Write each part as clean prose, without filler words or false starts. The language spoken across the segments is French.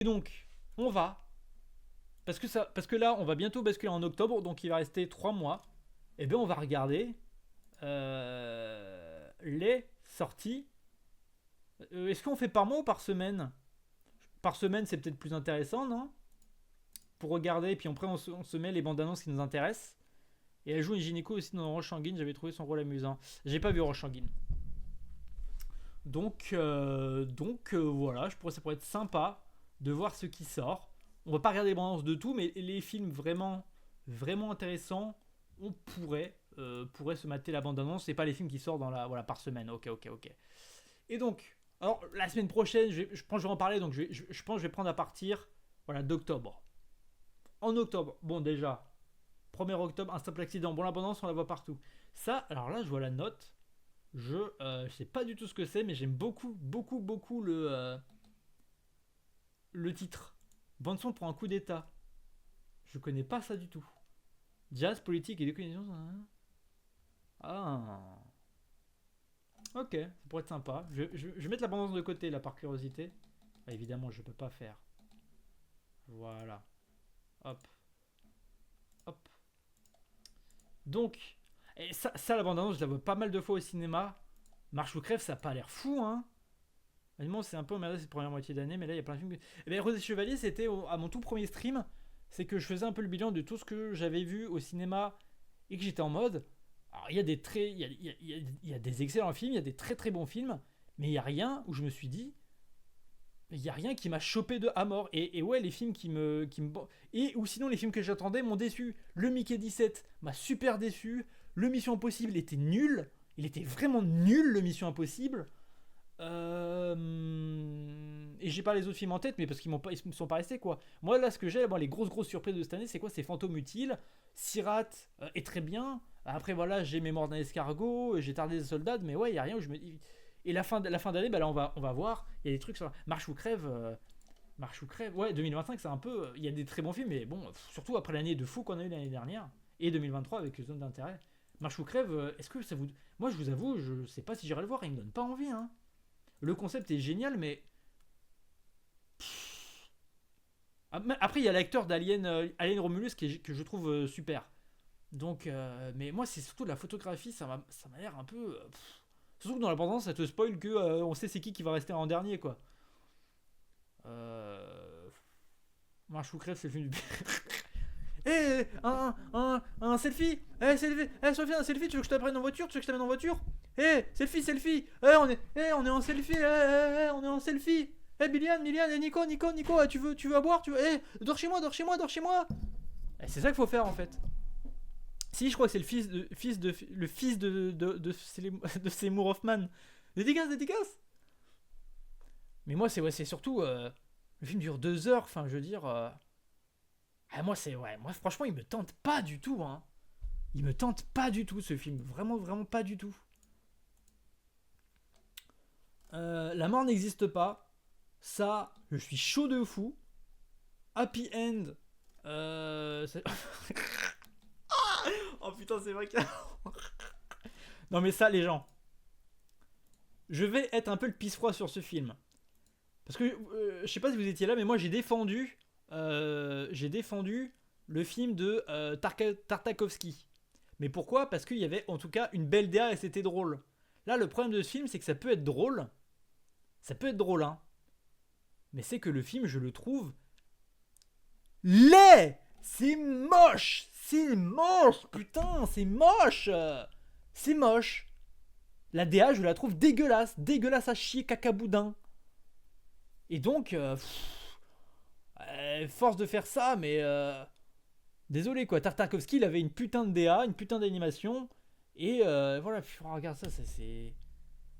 Et donc, on va, parce que là, on va bientôt basculer en octobre, donc il va rester 3 mois. Et bien, on va regarder les sorties. Est-ce qu'on fait par mois ou par semaine? Par semaine, c'est peut-être plus intéressant, non? Pour regarder, et puis après, on se met les bandes annonces qui nous intéressent. Et elle joue une gynéco aussi dans Roche Sanguine, j'avais trouvé son rôle amusant. J'ai pas vu Roche Sanguine. Donc voilà, ça pourrait être sympa de voir ce qui sort. On va pas regarder les bandes annonces de tout, mais les films vraiment, vraiment intéressants, on pourrait se mater la bande annonce et pas les films qui sortent voilà, par semaine. Ok, ok, ok. Et donc, alors la semaine prochaine, je pense que je vais en parler, donc je pense que je vais prendre à partir voilà, d'octobre. En octobre, bon déjà, 1er octobre, un simple accident. Bon, l'abondance, on la voit partout. Ça, alors là, je vois la note. Je sais pas du tout ce que c'est, mais j'aime beaucoup, beaucoup, beaucoup le titre. Bande son pour un coup d'état. Je connais pas ça du tout. Jazz, politique et déclinaison. Ah. Ok, ça pourrait être sympa. Je vais mettre l'abondance de côté là par curiosité. Ah, évidemment, je peux pas faire. Voilà. Hop, hop. Donc, et ça la bande-annonce, je la vois pas mal de fois au cinéma. Marche ou crève, ça a pas l'air fou, hein. Honnêtement, c'est un peu emmerdé cette première moitié d'année, mais là, il y a plein de films. Eh bien, Rose et Chevalier, c'était à mon tout premier stream. C'est que je faisais un peu le bilan de tout ce que j'avais vu au cinéma et que j'étais en mode. Alors, il y a des très, il y a des excellents films, il y a des très très bons films, mais il y a rien où je me suis dit, il y a rien qui m'a chopé de à mort. Et ouais, les films et ou sinon les films que j'attendais m'ont déçu. Le Mickey 17 m'a super déçu. Le Mission Impossible était nul. Il était vraiment nul le Mission Impossible. Et j'ai pas les autres films en tête, mais parce ils me sont pas restés quoi. Moi là, ce que j'ai, bon, les grosses surprises de cette année, c'est quoi? C'est Fantôme Utile, Sirat est très bien. Après voilà, j'ai Mémoire d'un escargot, j'ai Tardé des soldats, mais ouais, il y a rien où je me dis. Et la fin d'année, bah là on va voir. Il y a des trucs sur Marche ou crève. Marche ou crève. Ouais, 2025 c'est un peu. Il y a des très bons films, mais bon, surtout après l'année de fou qu'on a eu l'année dernière et 2023 avec les zones d'intérêt. Marche ou crève, est-ce que ça vous. Moi je vous avoue, je sais pas si j'irai le voir, il me donne pas envie, hein. Le concept est génial, mais. Après, il y a l'acteur d'Alien Alien Romulus que je trouve super. Donc, mais moi, c'est surtout la photographie, ça m'a l'air un peu. Surtout que dans la bande ça te spoil que on sait c'est qui va rester en dernier, quoi. Euh... Marche ou crève, c'est le film du. Eh, un selfie. Selfie. Sophie, un selfie. Tu veux que je t'apprenne en voiture? Tu veux que je t'amène en voiture? Selfie, selfie. On est en selfie. On est en selfie. Biliane, Nico, tu veux à boire? Dors chez moi, dors chez moi, dors chez moi. C'est ça qu'il faut faire en fait. Si, je crois que c'est le fils de Seymour Hoffman. Dédicace. Mais moi, c'est surtout. Le film dure 2 heures. Enfin, je veux dire. Moi, c'est. Ouais, moi, franchement, il me tente pas du tout, hein. Il me tente pas du tout ce film. Vraiment, vraiment pas du tout. La mort n'existe pas. Ça, je suis chaud de fou. Happy End. Oh putain, c'est vrai que. Non, mais ça, les gens. Je vais être un peu le pisse-froid sur ce film. Parce que je sais pas si vous étiez là, mais moi j'ai défendu le film de Tartakovsky. Mais pourquoi? Parce qu'il y avait en tout cas une belle DA et c'était drôle. Là, le problème de ce film, c'est que ça peut être drôle. Ça peut être drôle, hein. Mais c'est que le film, je le trouve laid. C'est moche. C'est moche, putain, c'est moche. C'est moche. La DA, je la trouve dégueulasse. Dégueulasse à chier, cacaboudin. Et donc, force de faire ça, mais désolé quoi. Tartakovsky, il avait une putain de DA, une putain d'animation. Et voilà, regarde ça, c'est.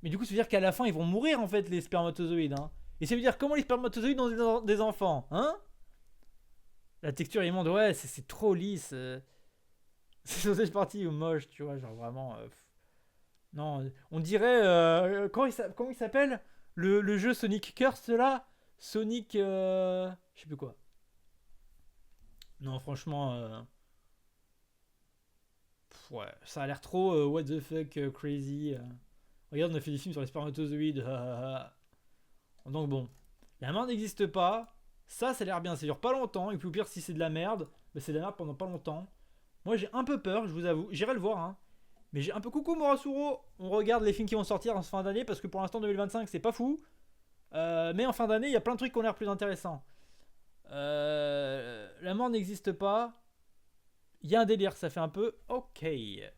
Mais du coup, ça veut dire qu'à la fin, ils vont mourir en fait, les spermatozoïdes. Hein. Et ça veut dire comment les spermatozoïdes ont des enfants, hein? La texture immonde, ouais, c'est trop lisse. C'est parti ou moche, tu vois, genre vraiment. Non, on dirait. Comment il s'appelle le jeu Sonic Curse là? Sonic. Je sais plus quoi. Non, franchement. Ouais, ça a l'air trop what the fuck crazy. Regarde, on a fait des films sur les spermatozoïdes. Donc bon. La mort n'existe pas. Ça a l'air bien, ça dure pas longtemps, et puis au pire, si c'est de la merde, bah, c'est de la merde pendant pas longtemps. Moi, j'ai un peu peur, je vous avoue. J'irai le voir, hein. Mais j'ai un peu coucou Morasuro. On regarde les films qui vont sortir en fin d'année parce que pour l'instant 2025 c'est pas fou. Mais en fin d'année il y a plein de trucs qui ont l'air plus intéressants. La mort n'existe pas. Il y a un délire, ça fait un peu. Ok.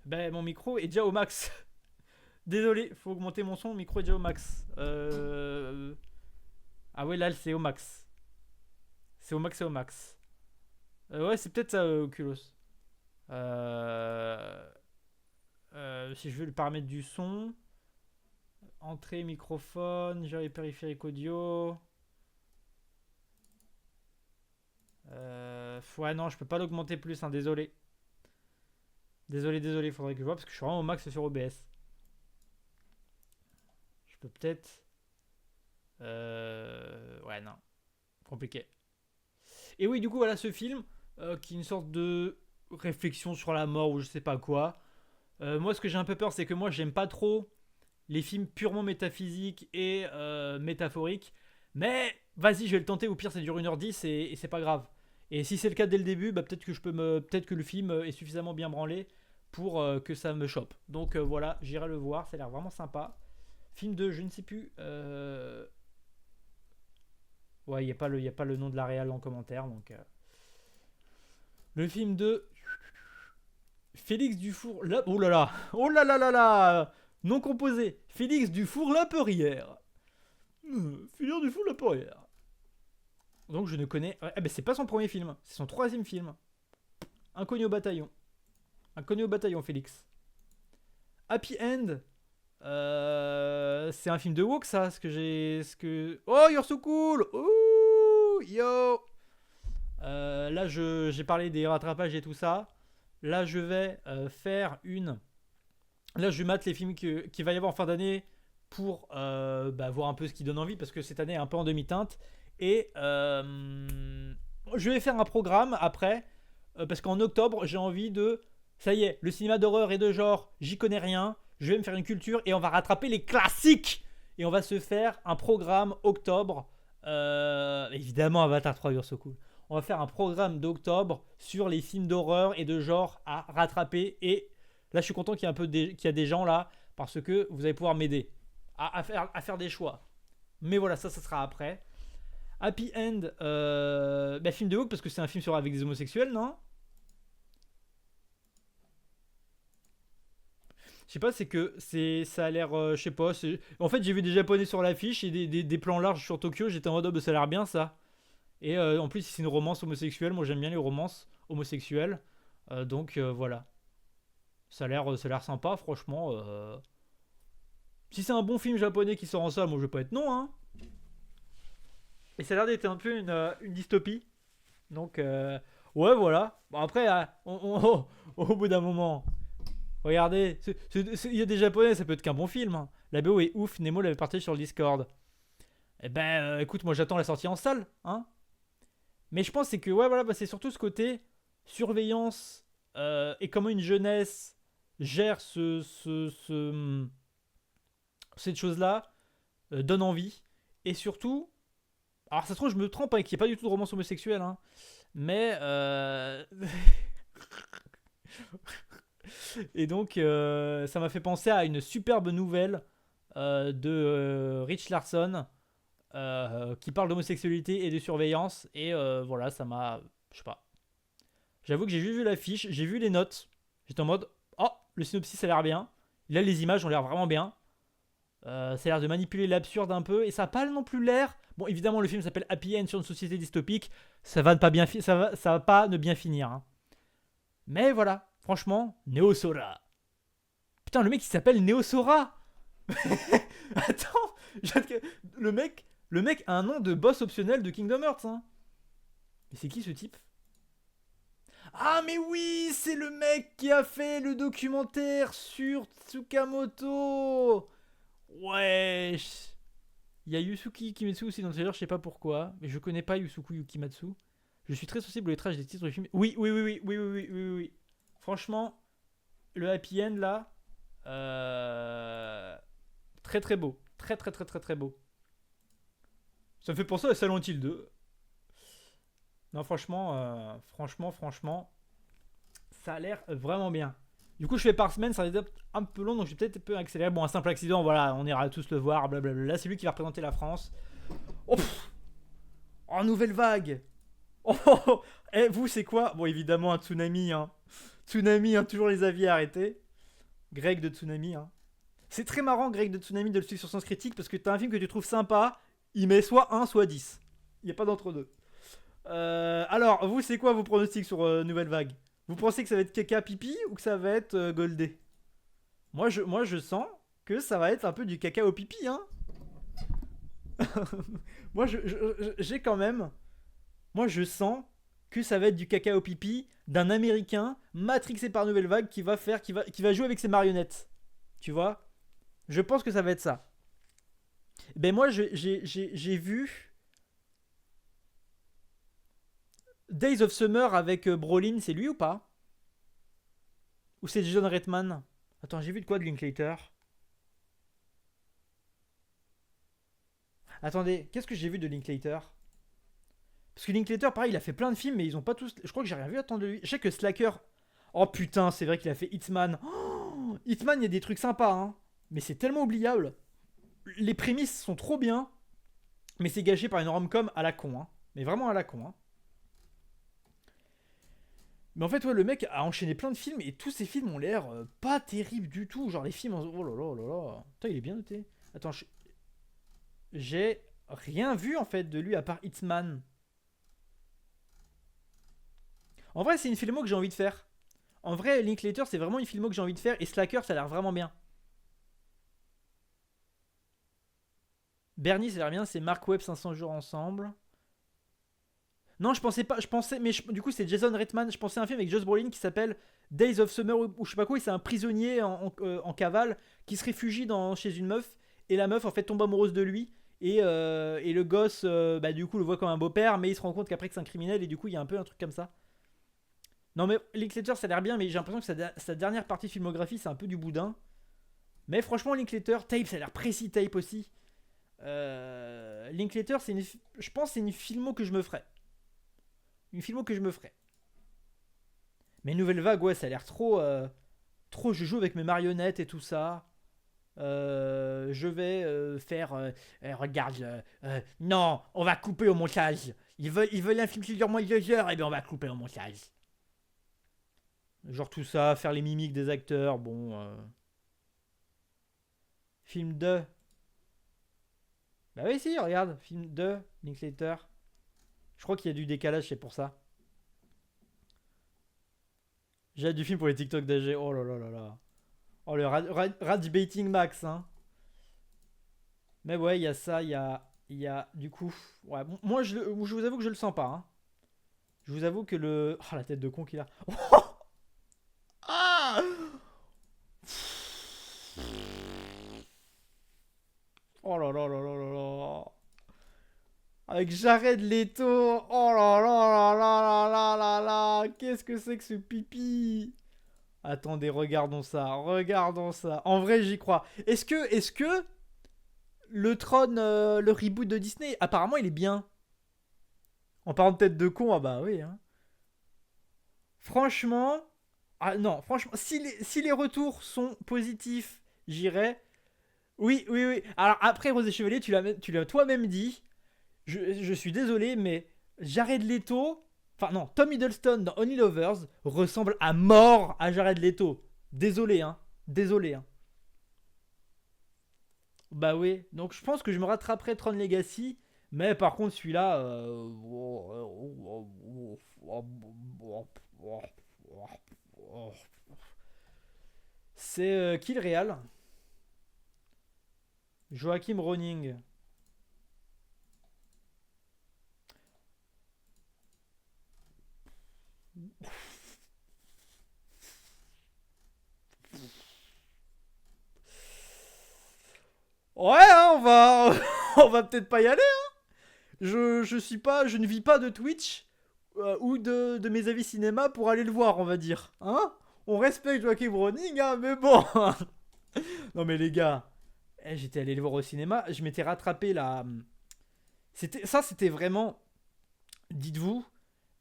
Ben mon micro est déjà au max. Désolé, faut augmenter mon son. Le micro est déjà au max. Ah ouais là c'est au max. C'est au max, c'est au max. Ouais c'est peut-être ça Oculus. Si je veux le paramètre du son. Entrée microphone, gérer périphérique audio. Ouais, non, je peux pas l'augmenter plus, hein, désolé. Désolé, faudrait que je vois parce que je suis vraiment au max sur OBS. Je peux peut-être. Ouais, non. Compliqué. Et oui, du coup, voilà ce film qui est une sorte de réflexion sur la mort ou je sais pas quoi. Moi, ce que j'ai un peu peur, c'est que moi, j'aime pas trop les films purement métaphysiques et métaphoriques. Mais vas-y, je vais le tenter. Au pire, ça dure 1h10 et c'est pas grave. Et si c'est le cas dès le début, bah, peut-être que le film est suffisamment bien branlé pour que ça me chope. Donc voilà, j'irai le voir. Ça a l'air vraiment sympa. Film de, je ne sais plus. Ouais, il n'y a pas le nom de la réal en commentaire. Donc, le film de Félix Dufour. Oh là là. Oh là là là là. Non composé. Félix Dufour Laperrière. Félix Dufour Laperrière. Donc je ne connais. Eh ben c'est pas son premier film. C'est son troisième film. Inconnu au bataillon. Inconnu au bataillon, Félix. Happy End. C'est un film de woke, ça. Oh, you're so cool. Ouh, yo. Là, j'ai parlé des rattrapages et tout ça. Là, je vais faire une. Là, je mate les films qu'il va y avoir en fin d'année pour voir un peu ce qui donne envie parce que cette année est un peu en demi-teinte. Et je vais faire un programme après parce qu'en octobre, j'ai envie de. Ça y est, le cinéma d'horreur et de genre, j'y connais rien. Je vais me faire une culture et on va rattraper les classiques. Et on va se faire un programme octobre. Évidemment, Avatar 3 You're So Cool. On va faire un programme d'octobre sur les films d'horreur et de genre à rattraper. Et là, je suis content qu'il y a des gens là parce que vous allez pouvoir m'aider à faire des choix. Mais voilà, ça sera après. Happy End, film de woke parce que c'est un film avec des homosexuels, non? Je sais pas, ça a l'air, je sais pas. En fait, j'ai vu des japonais sur l'affiche et des plans larges sur Tokyo. J'étais en mode, oh, bah, ça a l'air bien ça. Et en plus, c'est une romance homosexuelle. Moi, j'aime bien les romances homosexuelles. Donc voilà. Ça a l'air sympa, franchement. Si c'est un bon film japonais qui sort en salle, moi je vais pas être non, hein. Et ça a l'air d'être un peu une dystopie. Donc, ouais, voilà. Bon, après, au bout d'un moment, regardez, il y a des japonais, ça peut être qu'un bon film, hein. La BO est ouf, Nemo l'avait partagé sur le Discord. Eh ben, écoute, moi j'attends la sortie en salle, hein. Mais je pense c'est que, ouais, voilà, c'est surtout ce côté surveillance et comment une jeunesse gère cette chose-là donne envie. Et surtout, alors ça se trouve, je me trompe, hein, qu'il n'y a pas du tout de romance homosexuelle, hein. Mais et donc ça m'a fait penser à une superbe nouvelle de Rich Larson qui parle d'homosexualité et de surveillance. Et voilà, ça m'a, je sais pas, j'avoue que j'ai juste vu l'affiche, j'ai vu les notes, j'étais en mode oh, le synopsis ça a l'air bien, là les images ont l'air vraiment bien. Ça a l'air de manipuler l'absurde un peu et ça n'a pas non plus l'air. Bon, évidemment, le film s'appelle Happy End sur une société dystopique. Ça va ça va pas ne bien finir, hein. Mais voilà, franchement, Neo Sora. Putain, le mec il s'appelle Neo Sora. Attends, le mec a un nom de boss optionnel de Kingdom Hearts, hein. Mais c'est qui ce type? Ah mais oui, c'est le mec qui a fait le documentaire sur Tsukamoto. Wesh. Il y a Yusuke Kimetsu aussi dans le trailer, je sais pas pourquoi, mais je connais pas Yusuke Yukimatsu. Je suis très sensible au lettrage des titres du film. Oui. Franchement, le happy end là, très beau, très beau. Ça me fait penser à Silent Hill 2. Non, franchement, ça a l'air vraiment bien. Du coup, je fais par semaine, ça va être un peu long, donc je vais peut-être un peu accélérer. Bon, un simple accident, voilà, on ira tous le voir, blablabla. Là, c'est lui qui va représenter la France. Oh, oh nouvelle vague. Oh, oh, oh. Eh, vous, c'est quoi? Bon, évidemment, un tsunami, hein. Tsunami, hein, toujours les avis arrêtés. Greg de Tsunami, hein. C'est très marrant, Greg de Tsunami, de le suivre sur Sens Critique, parce que t'as un film que tu trouves sympa, il met soit 1, soit 10. Il n'y a pas d'entre-deux. Alors, vous, c'est quoi vos pronostics sur Nouvelle Vague? Vous pensez que ça va être caca pipi ou que ça va être goldé? Moi, je sens que ça va être un peu du caca au pipi, hein. Moi, j'ai quand même. Moi, je sens que ça va être du caca au pipi d'un Américain matrixé par Nouvelle Vague qui va jouer avec ses marionnettes. Tu vois? Je pense que ça va être ça. Ben moi, j'ai vu Days of Summer avec Brolin, c'est lui ou pas? Ou c'est Jason Reitman? Attends, j'ai vu de quoi de Linklater? Attendez, qu'est-ce que j'ai vu de Linklater? Parce que Linklater, pareil, il a fait plein de films, mais ils ont pas tous. Je crois que j'ai rien vu attendre de lui. Je sais que Slacker. Oh putain, c'est vrai qu'il a fait Hitman. Oh, Hitman, il y a des trucs sympas, hein. Mais c'est tellement oubliable. Les prémices sont trop bien, mais c'est gâché par une rom-com à la con, hein. Mais vraiment à la con, hein. Mais en fait, ouais, le mec a enchaîné plein de films et tous ces films ont l'air pas terribles du tout. Genre les films. Oh là là oh là là. Putain, il est bien noté. Attends, j'ai rien vu en fait de lui à part Hitman. En vrai, c'est une filmo que j'ai envie de faire. En vrai, Linklater, c'est vraiment une filmo que j'ai envie de faire et Slacker, ça a l'air vraiment bien. Bernie, ça a l'air bien, c'est Mark Webb 500 jours ensemble. Non, je pensais pas, je pensais, mais du coup, c'est Jason Reitman. Je pensais à un film avec Josh Brolin qui s'appelle Days of Summer ou je sais pas quoi. Et c'est un prisonnier en cavale qui se réfugie chez une meuf. Et la meuf, en fait, tombe amoureuse de lui. Et le gosse, bah, du coup, le voit comme un beau-père. Mais il se rend compte qu'après que c'est un criminel. Et du coup, il y a un peu un truc comme ça. Non, mais Linklater, ça a l'air bien. Mais j'ai l'impression que sa dernière partie de filmographie, c'est un peu du boudin. Mais franchement, Linklater, Tape, ça a l'air précis, Tape aussi. Linklater, je pense que c'est une filmo que je me ferais. Une filmo que je me ferais. Mais Nouvelle Vague, ouais, ça a l'air trop. Trop, je joue avec mes marionnettes et tout ça. Je vais faire. Regarde, non, on va couper au montage. Ils veulent un film qui dure moins de 2 heures, et bien on va couper au montage. Genre tout ça, faire les mimiques des acteurs, bon. Film 2. Bah oui, si, regarde, film 2, Linklater. Je crois qu'il y a du décalage, c'est pour ça. J'ai hâte du film pour les TikTok d'AG. Oh là là là là. Oh, le rage baiting max, hein. Mais ouais, il y a ça, il y a du coup. Ouais, bon, moi, je vous avoue que je le sens pas, hein. Je vous avoue que le. Oh, la tête de con qu'il a. Ah oh là là là là là là. Avec Jared Leto. Oh là là là là là là là là. Qu'est-ce que c'est que ce pipi? Attendez, regardons ça. Regardons ça. En vrai, j'y crois. Est-ce que le Tron, le reboot de Disney, apparemment, il est bien. En parlant de tête de con, ah bah oui, hein. Franchement, ah non, franchement, si les retours sont positifs, j'irai. Oui, oui, oui. Alors après, Rosé Chevalier, tu l'as toi-même dit. Je suis désolé, mais Jared Leto, enfin non, Tom Hiddleston dans Only Lovers ressemble à mort à Jared Leto. Désolé, hein. Désolé, hein. Bah oui. Donc je pense que je me rattraperai Tron Legacy. Mais par contre, celui-là. C'est qui le réal? Joachim Ronning. Ouais, hein, on va, on va peut-être pas y aller. Je ne vis pas de Twitch ou de mes avis cinéma pour aller le voir, on va dire. Hein? On respecte Joachim Ronning, hein, mais bon. Non mais les gars, j'étais allé le voir au cinéma, je m'étais rattrapé là. C'était vraiment, dites-vous,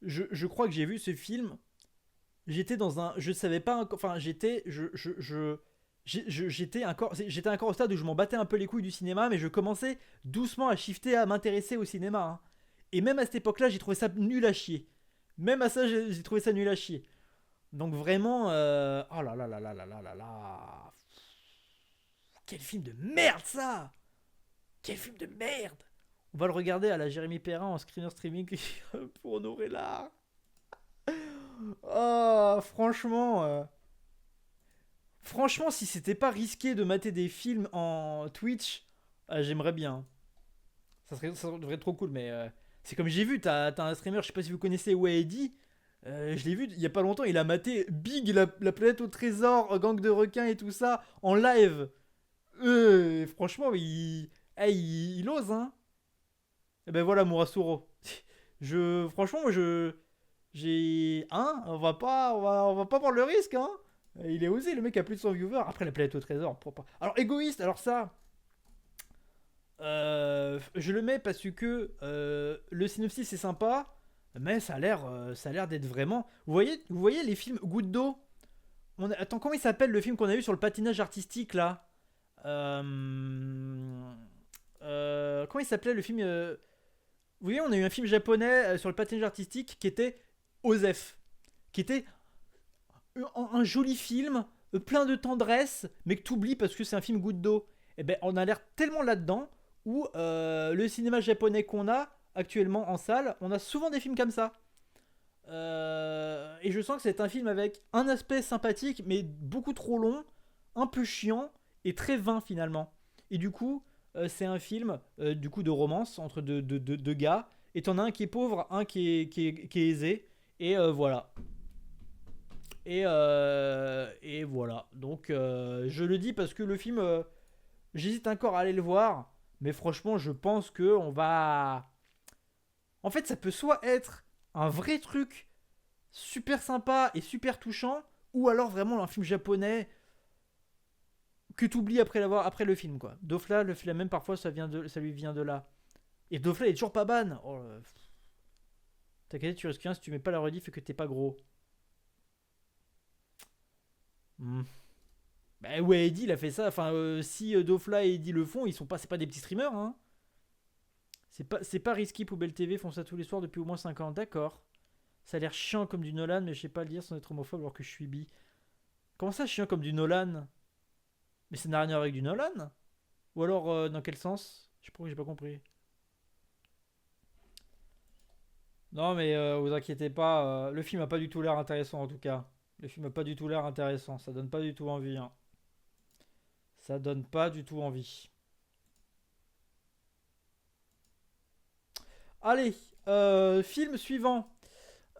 je crois que j'ai vu ce film. J'étais dans un. Je savais pas. Enfin, j'étais. J'étais encore au stade où je m'en battais un peu les couilles du cinéma, mais je commençais doucement à shifter, à m'intéresser au cinéma, hein. Et même à cette époque-là, j'ai trouvé ça nul à chier. Même à ça, j'ai trouvé ça nul à chier. Donc vraiment, oh là là là là là là là là. Quel film de merde ça. Quel film de merde. On va le regarder à la Jérémy Perrin en screener streaming pour honorer l'art. Oh, franchement, franchement, si c'était pas risqué de mater des films en Twitch, j'aimerais bien. Ça devrait être trop cool, mais c'est comme j'ai vu, t'as un streamer, je sais pas si vous connaissez Waedi. Je l'ai vu il y a pas longtemps, il a maté Big, la planète au trésor, gang de requins et tout ça, en live. Franchement, il ose, hein. Et ben voilà, Murasuro. Franchement, moi, j'ai, hein, on va pas prendre le risque, hein. Il est osé, le mec a plus de 100 viewers. Après, la planète au trésor, pourquoi pas. Alors, égoïste, alors ça, je le mets parce que le synopsis est sympa, mais ça a l'air d'être vraiment. Vous voyez les films Goutte d'eau. Attends, comment il s'appelle le film qu'on a vu sur le patinage artistique là? Euh, comment il s'appelait le film Vous voyez, on a eu un film japonais sur le patinage artistique qui était Osef, qui était un joli film, plein de tendresse, mais que tu oublies parce que c'est un film goutte d'eau. Et ben, on a l'air tellement là-dedans où le cinéma japonais qu'on a actuellement en salle, on a souvent des films comme ça. Et je sens que c'est un film avec un aspect sympathique, mais beaucoup trop long, un peu chiant et très vain finalement. Et du coup, c'est un film du coup de romance entre deux gars. Et t'en as un qui est pauvre, un qui est aisé. Et voilà. Et voilà. Donc, je le dis parce que le film, j'hésite encore à aller le voir. Mais franchement, je pense que on va. En fait, ça peut soit être un vrai truc super sympa et super touchant, ou alors vraiment un film japonais que tu oublies après le film, quoi. Dofla, le film même parfois, ça lui vient de là. Et Dofla est toujours pas ban. Oh, t'inquiète, tu risques rien si tu mets pas la rediff et que t'es pas gros. Hmm. Bah ouais, Eddie, il a fait ça. Enfin, si Dofla et Eddie le font, ils sont pas, c'est pas des petits streamers, hein. C'est pas Risky Poubelle TV, font ça tous les soirs depuis au moins 5 ans. D'accord. Ça a l'air chiant comme du Nolan, mais je sais pas le dire sans être homophobe alors que je suis bi. Comment ça, chiant comme du Nolan? Mais ça n'a rien à voir avec du Nolan? Ou alors, dans quel sens? Je sais pas, j'ai pas compris. Non, mais vous inquiétez pas, le film a pas du tout l'air intéressant en tout cas. Le film a pas du tout l'air intéressant, ça donne pas du tout envie, hein. Ça donne pas du tout envie. Allez, film suivant.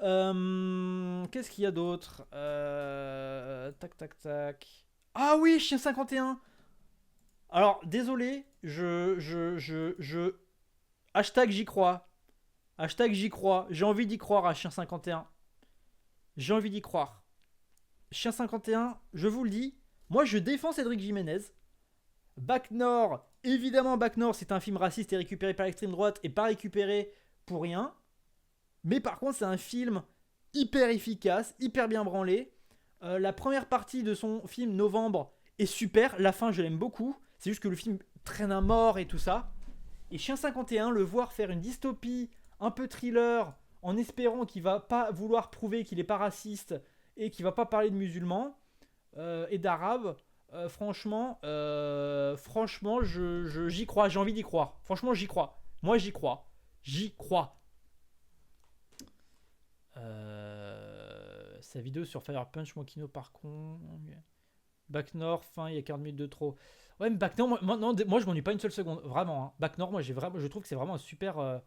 Qu'est-ce qu'il y a d'autre tac, tac, tac. Ah oui, Chien 51. Alors, désolé, hashtag j'y crois. Hashtag j'y crois. J'ai envie d'y croire à Chien 51. J'ai envie d'y croire. Chien 51, je vous le dis, moi je défends Cédric Jiménez. Bac Nord, évidemment Bac Nord, c'est un film raciste et récupéré par l'extrême droite et pas récupéré pour rien. Mais par contre, c'est un film hyper efficace, hyper bien branlé. La première partie de son film Novembre est super. La fin, je l'aime beaucoup. C'est juste que le film traîne un mort et tout ça. Et Chien 51, le voir faire une dystopie un peu thriller, en espérant qu'il va pas vouloir prouver qu'il est pas raciste et qu'il va pas parler de musulmans et d'arabes, franchement, j'y crois. J'ai envie d'y croire. Franchement, j'y crois. Moi, j'y crois. J'y crois. Sa vidéo sur Fire Punch, Mokino par contre. Back Nord, fin, il y a 40 minutes de trop. Ouais, mais Back Nord, moi je m'ennuie pas une seule seconde. Vraiment, hein. Back Nord, moi je trouve que c'est vraiment un super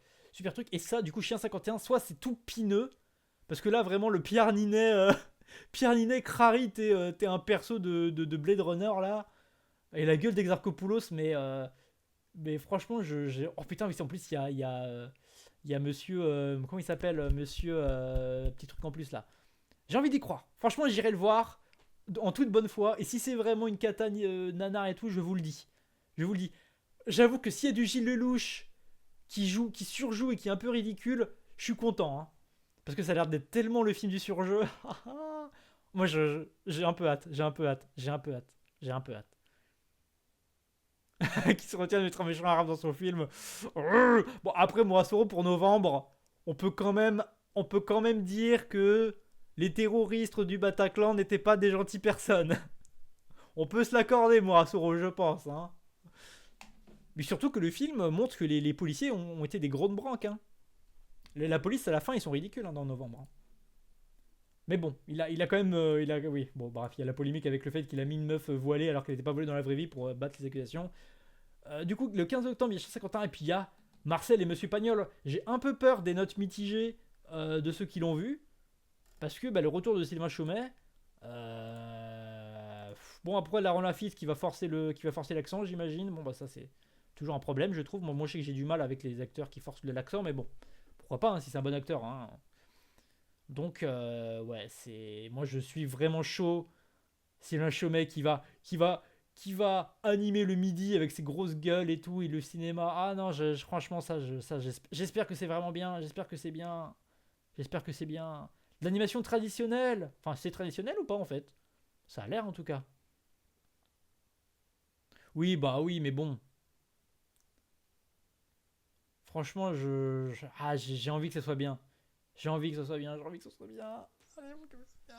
truc. Et ça, du coup, Chien 51, soit c'est tout pineux. Parce que là, vraiment, le Pierre Ninet, Pierre Ninet, Crary, t'es un perso de Blade Runner là. Et la gueule d'Exarchopoulos, mais franchement, oh putain, mais en plus, il y a monsieur. Comment il s'appelle Monsieur. Petit truc en plus là. J'ai envie d'y croire. Franchement, j'irai le voir en toute bonne foi. Et si c'est vraiment une cata nanar et tout, je vous le dis. Je vous le dis. J'avoue que s'il y a du Gilles Lelouch qui surjoue et qui est un peu ridicule, je suis content, hein. Parce que ça a l'air d'être tellement le film du surjeu. Moi, j'ai un peu hâte. J'ai un peu hâte. Qui se retient de mettre un méchant arabe dans son film. Bon, après, Morassoro pour novembre, on peut quand même, on peut quand même dire que les terroristes du Bataclan n'étaient pas des gentilles personnes. On peut se l'accorder, Morassoro, je pense. Hein. Mais surtout que le film montre que les policiers ont été des gros de branques. Hein. La police, à la fin, ils sont ridicules hein, dans novembre. Hein. Mais bon, il a quand même. Oui, bon, bref, il y a la polémique avec le fait qu'il a mis une meuf voilée alors qu'elle n'était pas voilée dans la vraie vie pour battre les accusations. Du coup, le 15 octobre, il y a Saint-Quentin et puis il y a Marcel et Monsieur Pagnol. J'ai un peu peur des notes mitigées de ceux qui l'ont vu. Parce que le retour de Sylvain Chomet. Bon, après, Laurent Lafitte qui va forcer l'accent, j'imagine. Bon, bah, ça, c'est toujours un problème, je trouve. Moi, je sais que j'ai du mal avec les acteurs qui forcent l'accent, mais bon, pourquoi pas, hein, si c'est un bon acteur. Hein. Donc, ouais, c'est. Moi, je suis vraiment chaud. Sylvain Chomet qui va animer le midi avec ses grosses gueules et tout, et le cinéma. Ah non, franchement, j'espère que c'est vraiment bien. J'espère que c'est bien. J'espère que c'est bien. De l'animation traditionnelle. Enfin, c'est traditionnel ou pas en fait? Ça a l'air en tout cas. Oui, bah oui, mais bon. Franchement, j'ai envie que ça soit bien. J'ai envie que ça soit bien. J'ai envie que ça soit bien. Allez, que ça soit bien.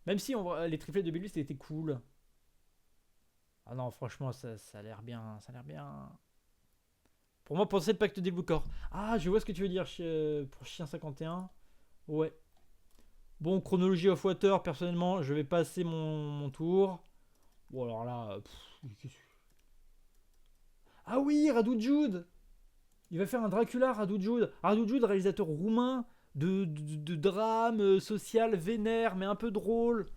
Même si les triplets de Bellus étaient cool. Ah non, franchement, ça a l'air bien. Ça a l'air bien. Pour moi, pensez le pacte des Blue Corps. Ah, je vois ce que tu veux dire pour Chien 51. Ouais. Bon, chronologie of Water, personnellement, je vais passer mon tour. Bon, alors là. Ah oui, Radu Jude. Il va faire un Dracula, Radu Jude. Radu Jude, réalisateur roumain de drame social vénère, mais un peu drôle.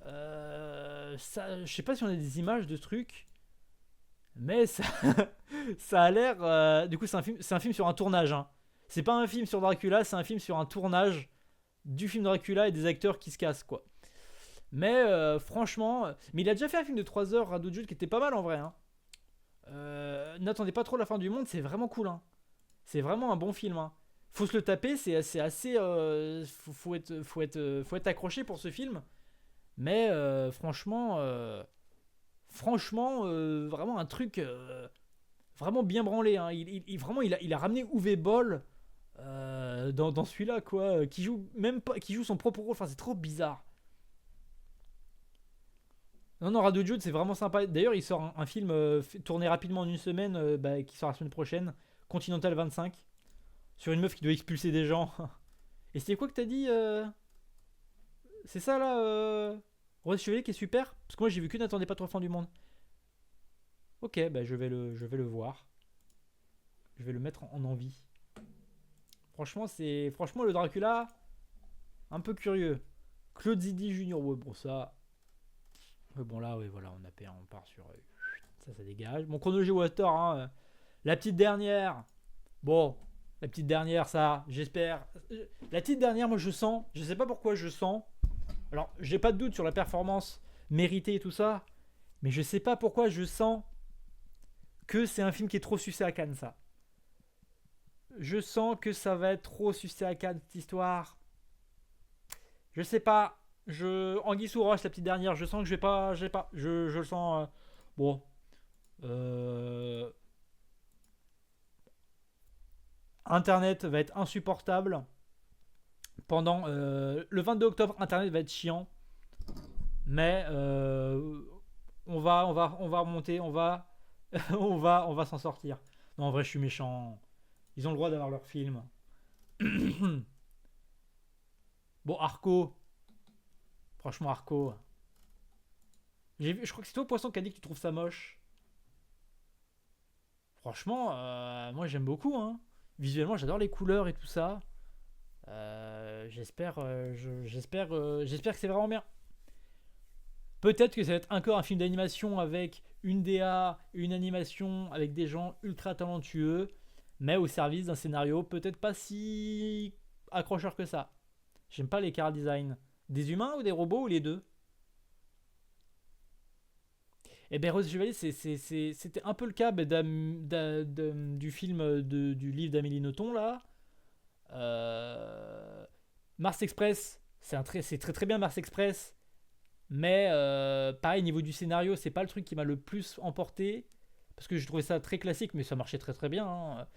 Je sais pas si on a des images de ce truc, mais ça, ça a l'air. Du coup, c'est un film sur un tournage. Hein. C'est pas un film sur Dracula, c'est un film sur un tournage du film Dracula et des acteurs qui se cassent, quoi. Mais franchement. Mais il a déjà fait un film de 3 heures, Radu Jude, qui était pas mal en vrai. Hein. N'attendez pas trop la fin du monde, c'est vraiment cool. Hein. C'est vraiment un bon film. Hein. Faut se le taper, c'est assez. Faut être accroché pour ce film. Mais franchement, vraiment un truc vraiment bien branlé. Hein. Vraiment, il a ramené Uwe Boll dans celui-là, quoi. Qui joue même pas, qui joue son propre rôle. Enfin, c'est trop bizarre. Non, non, Radio Jude, c'est vraiment sympa. D'ailleurs, il sort un film tourné rapidement en une semaine, qui sort la semaine prochaine, Continental 25, sur une meuf qui doit expulser des gens. Et c'était quoi que t'as dit C'est ça là, Rose Chevalier qui est super. Parce que moi j'ai vu que N'attendez pas trop fin du monde. Ok, bah je vais le voir. Je vais le mettre en envie. Franchement le Dracula, un peu curieux. Claude Zidi Junior, ouais bon ça. Ouais, bon là, ouais voilà, on part sur ça dégage. Mon chronologie Water, hein, la petite dernière. Bon, la petite dernière, ça, j'espère. La petite dernière, moi je sens, je sais pas pourquoi je sens. Alors, j'ai pas de doute sur la performance méritée et tout ça, mais je sais pas pourquoi je sens que c'est un film qui est trop sucé à Cannes, ça. Je sens que ça va être trop sucé à Cannes, cette histoire. Je sais pas. Anguille sous roche, la petite dernière, je sens que je le sens. Bon. Euh, Internet va être insupportable. Pendant le 22 octobre, Internet va être chiant. Mais on va remonter, on va s'en sortir. Non, en vrai, je suis méchant. Ils ont le droit d'avoir leur film. Bon, Arco. Franchement, Arco. Je crois que c'est toi, Poisson, qui a dit que tu trouves ça moche. Franchement, moi j'aime beaucoup. Hein. Visuellement, j'adore les couleurs et tout ça. J'espère que c'est vraiment bien. Peut-être que ça va être encore un film d'animation avec une DA, une animation avec des gens ultra talentueux, mais au service d'un scénario peut-être pas si accrocheur que ça. J'aime pas les car design. Des humains ou des robots ou les deux? Et ben Rose Chevalier, c'était un peu le cas du film du livre d'Amélie Nothomb là. Mars Express, c'est très très bien Mars Express. Mais pareil, niveau du scénario, c'est pas le truc qui m'a le plus emporté. Parce que j'ai trouvé ça très classique, mais ça marchait très très bien, hein.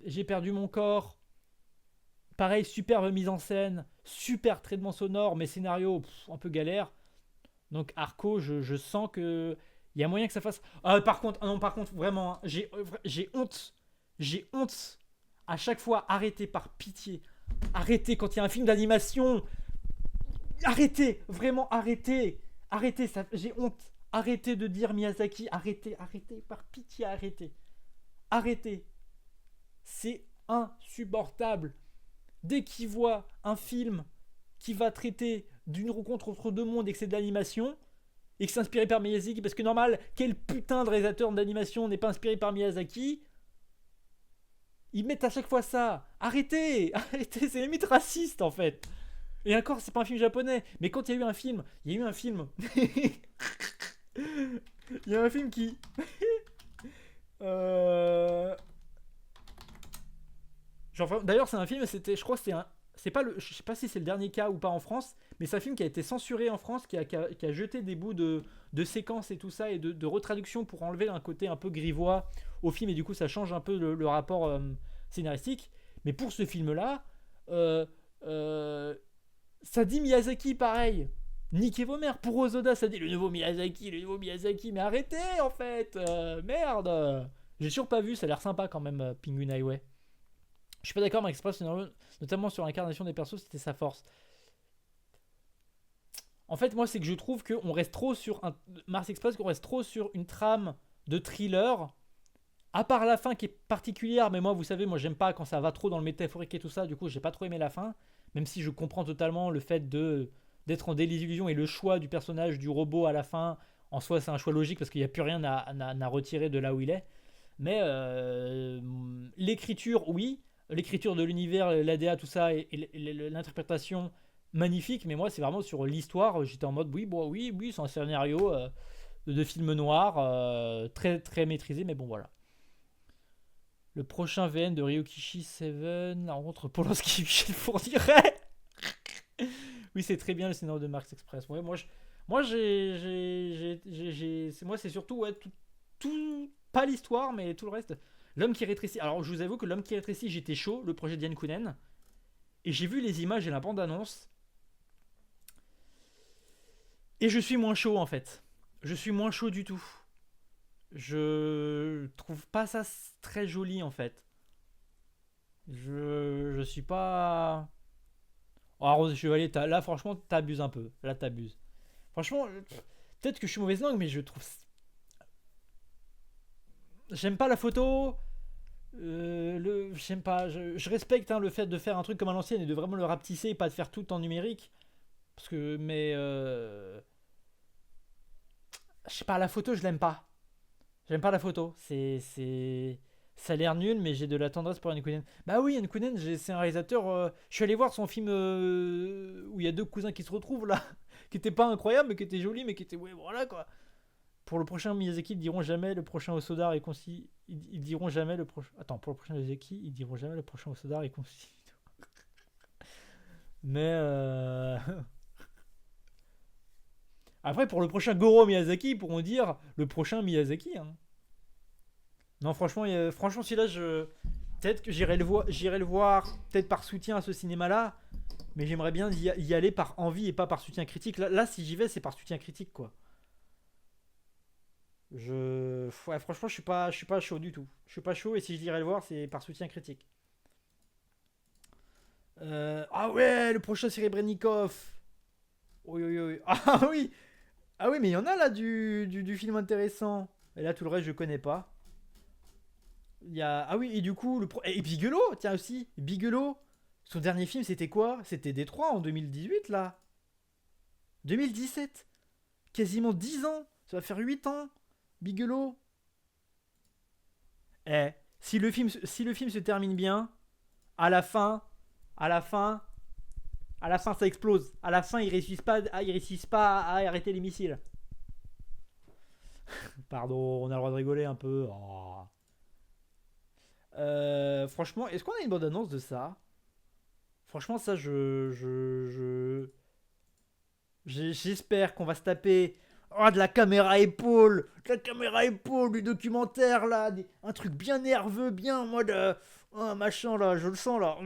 J'ai perdu mon corps. Pareil, superbe mise en scène, super traitement sonore, mais scénario un peu galère. Donc Arco, je sens que il y a moyen que ça fasse. Par contre, non, par contre, vraiment, hein, j'ai honte. J'ai honte. À chaque fois, arrêtez par pitié. Arrêtez quand il y a un film d'animation. Arrêtez, vraiment arrêtez. Arrêtez, ça, j'ai honte. Arrêtez de dire Miyazaki. Arrêtez, arrêtez, par pitié, arrêtez. Arrêtez. C'est insupportable. Dès qu'il voit un film qui va traiter d'une rencontre entre deux mondes et que c'est de l'animation, et que c'est inspiré par Miyazaki, parce que normal, quel putain de réalisateur d'animation n'est pas inspiré par Miyazaki? Ils mettent à chaque fois ça. Arrêtez, arrêtez, c'est limite raciste en fait. Et encore, c'est pas un film japonais. Mais quand il y a eu un film, il y a eu un film. Il y a un film qui. euh... Genre, d'ailleurs, c'est un film, c'était, je crois que c'est un. C'est pas le, je sais pas si c'est le dernier cas ou pas en France, mais c'est un film qui a été censuré en France, qui a jeté des bouts de séquences et tout ça, et de retraduction pour enlever un côté un peu grivois au film, et du coup ça change un peu le rapport scénaristique. Mais pour ce film-là, euh, euh, ça dit Miyazaki pareil. Niquez vos mères. Pour Ozoda, ça dit le nouveau Miyazaki, le nouveau Miyazaki. Mais arrêtez en fait, merde. J'ai toujours pas vu, ça a l'air sympa quand même, Penguin Highway. Je suis pas d'accord avec Express, notamment sur l'incarnation des persos, c'était sa force. En fait, moi, c'est que je trouve qu'on reste trop sur un Mars Express, qu'on reste trop sur une trame de thriller. À part la fin qui est particulière, mais moi, vous savez, moi, j'aime pas quand ça va trop dans le métaphorique et tout ça. Du coup, j'ai pas trop aimé la fin, même si je comprends totalement le fait de d'être en désillusion et le choix du personnage du robot à la fin. En soi, c'est un choix logique parce qu'il n'y a plus rien à retirer de là où il est. Mais l'écriture, oui. L'écriture de l'univers, l'ADA, tout ça, et l'interprétation, magnifique. Mais moi, c'est vraiment sur l'histoire. J'étais en mode, oui, bon, oui, oui, c'est un scénario de film noir, très, très maîtrisé. Mais bon, voilà. Le prochain VN de Ryokishi Seven, la rencontre Polanski Michel Fourniret. Oui, c'est très bien le scénario de Marx Express. Ouais, moi, moi, c'est surtout ouais, pas l'histoire, mais tout le reste. L'homme qui rétrécit. Alors, je vous avoue que l'homme qui rétrécit, j'étais chaud, le projet d'Yann Kounen. Et j'ai vu les images et la bande-annonce. Et je suis moins chaud, en fait. Je suis moins chaud du tout. Je trouve pas ça très joli, en fait. Je suis pas. Oh, Rose Chevalier, là, franchement, t'abuses un peu. Là, t'abuses. Franchement, peut-être que je suis mauvaise langue, mais je trouve. J'aime pas la photo. J'aime pas. Je respecte hein, le fait de faire un truc comme à l'ancienne et de vraiment le rapetisser et pas de faire tout en numérique. Parce que. Mais. Je sais pas, la photo, je l'aime pas. J'aime pas la photo. Ça a l'air nul, mais j'ai de la tendresse pour Yann Kounen. Bah oui, Yann Kounen, c'est un réalisateur. Je suis allé voir son film où il y a deux cousins qui se retrouvent là, qui était pas incroyable, mais qui était joli, mais qui était ouais, voilà quoi. Pour le prochain Miyazaki, ils diront jamais le prochain Osodar est concis. Ils diront jamais le prochain. Attends, pour le prochain Miyazaki, ils diront jamais le prochain Osodar est concis. Mais après, pour le prochain Goro Miyazaki, ils pourront dire le prochain Miyazaki. Hein. Non, franchement, franchement, si là, peut-être que j'irai le voir, peut-être par soutien à ce cinéma-là, mais j'aimerais bien y aller par envie et pas par soutien critique. Là, si j'y vais, c'est par soutien critique, quoi. Ouais, franchement, je suis pas chaud du tout. Je suis pas chaud et si je dirais le voir, c'est par soutien critique. Ah ouais, le prochain Serebrennikov. Oui, oui, oui. Ah oui, mais il y en a là du film intéressant. Et là, tout le reste, je connais pas. Ah oui, et du coup, et Bigelow, tiens aussi, Bigelow, son dernier film, c'était quoi? C'était Détroit en 2018, là. 2017. Quasiment 10 ans. Ça va faire 8 ans. Bigelow. Eh, si le film se termine bien, à la fin, à la fin, à la fin, ça explose. À la fin, ils réussissent pas à arrêter les missiles. Pardon, on a le droit de rigoler un peu. Oh. Franchement, est-ce qu'on a une bande annonce de ça? Franchement, ça, j'espère qu'on va se taper oh, de la caméra épaule, du documentaire là, un truc bien nerveux, bien en mode oh, machin là, je le sens là.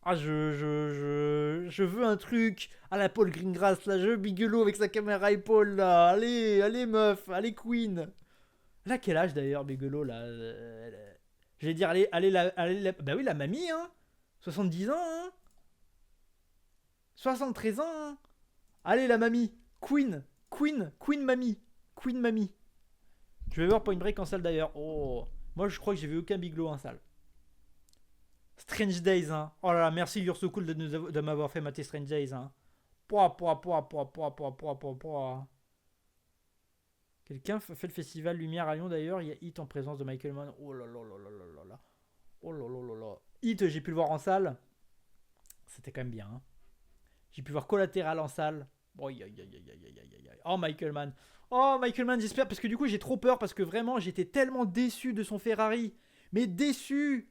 Ah, je veux un truc à la Paul Greengrass là, je veux Bigelow avec sa caméra épaule là. Allez, allez meuf, allez Queen. Elle a quel âge d'ailleurs Bigelow là j'allais dire, bah oui, la mamie, hein. 70 ans, hein. 73 ans, hein. Allez, la mamie. Queen mamie. Queen mamie. Je vais voir Point Break en salle d'ailleurs. Oh. Moi, je crois que j'ai vu aucun Biglow en salle. Strange Days, hein. Oh là là, merci You're So Cool de m'avoir fait mater Strange Days, hein. Pouah. Quelqu'un fait le festival Lumière à Lyon d'ailleurs. Il y a Hit en présence de Michael Mann. Oh là là là là là là là. Oh là là là là. Hit, j'ai pu le voir en salle. C'était quand même bien, hein. J'ai pu voir Collatéral en salle. Oh, oh Michael Mann. Oh Michael Mann, j'espère, parce que du coup j'ai trop peur, parce que vraiment j'étais tellement déçu de son Ferrari. Mais déçu.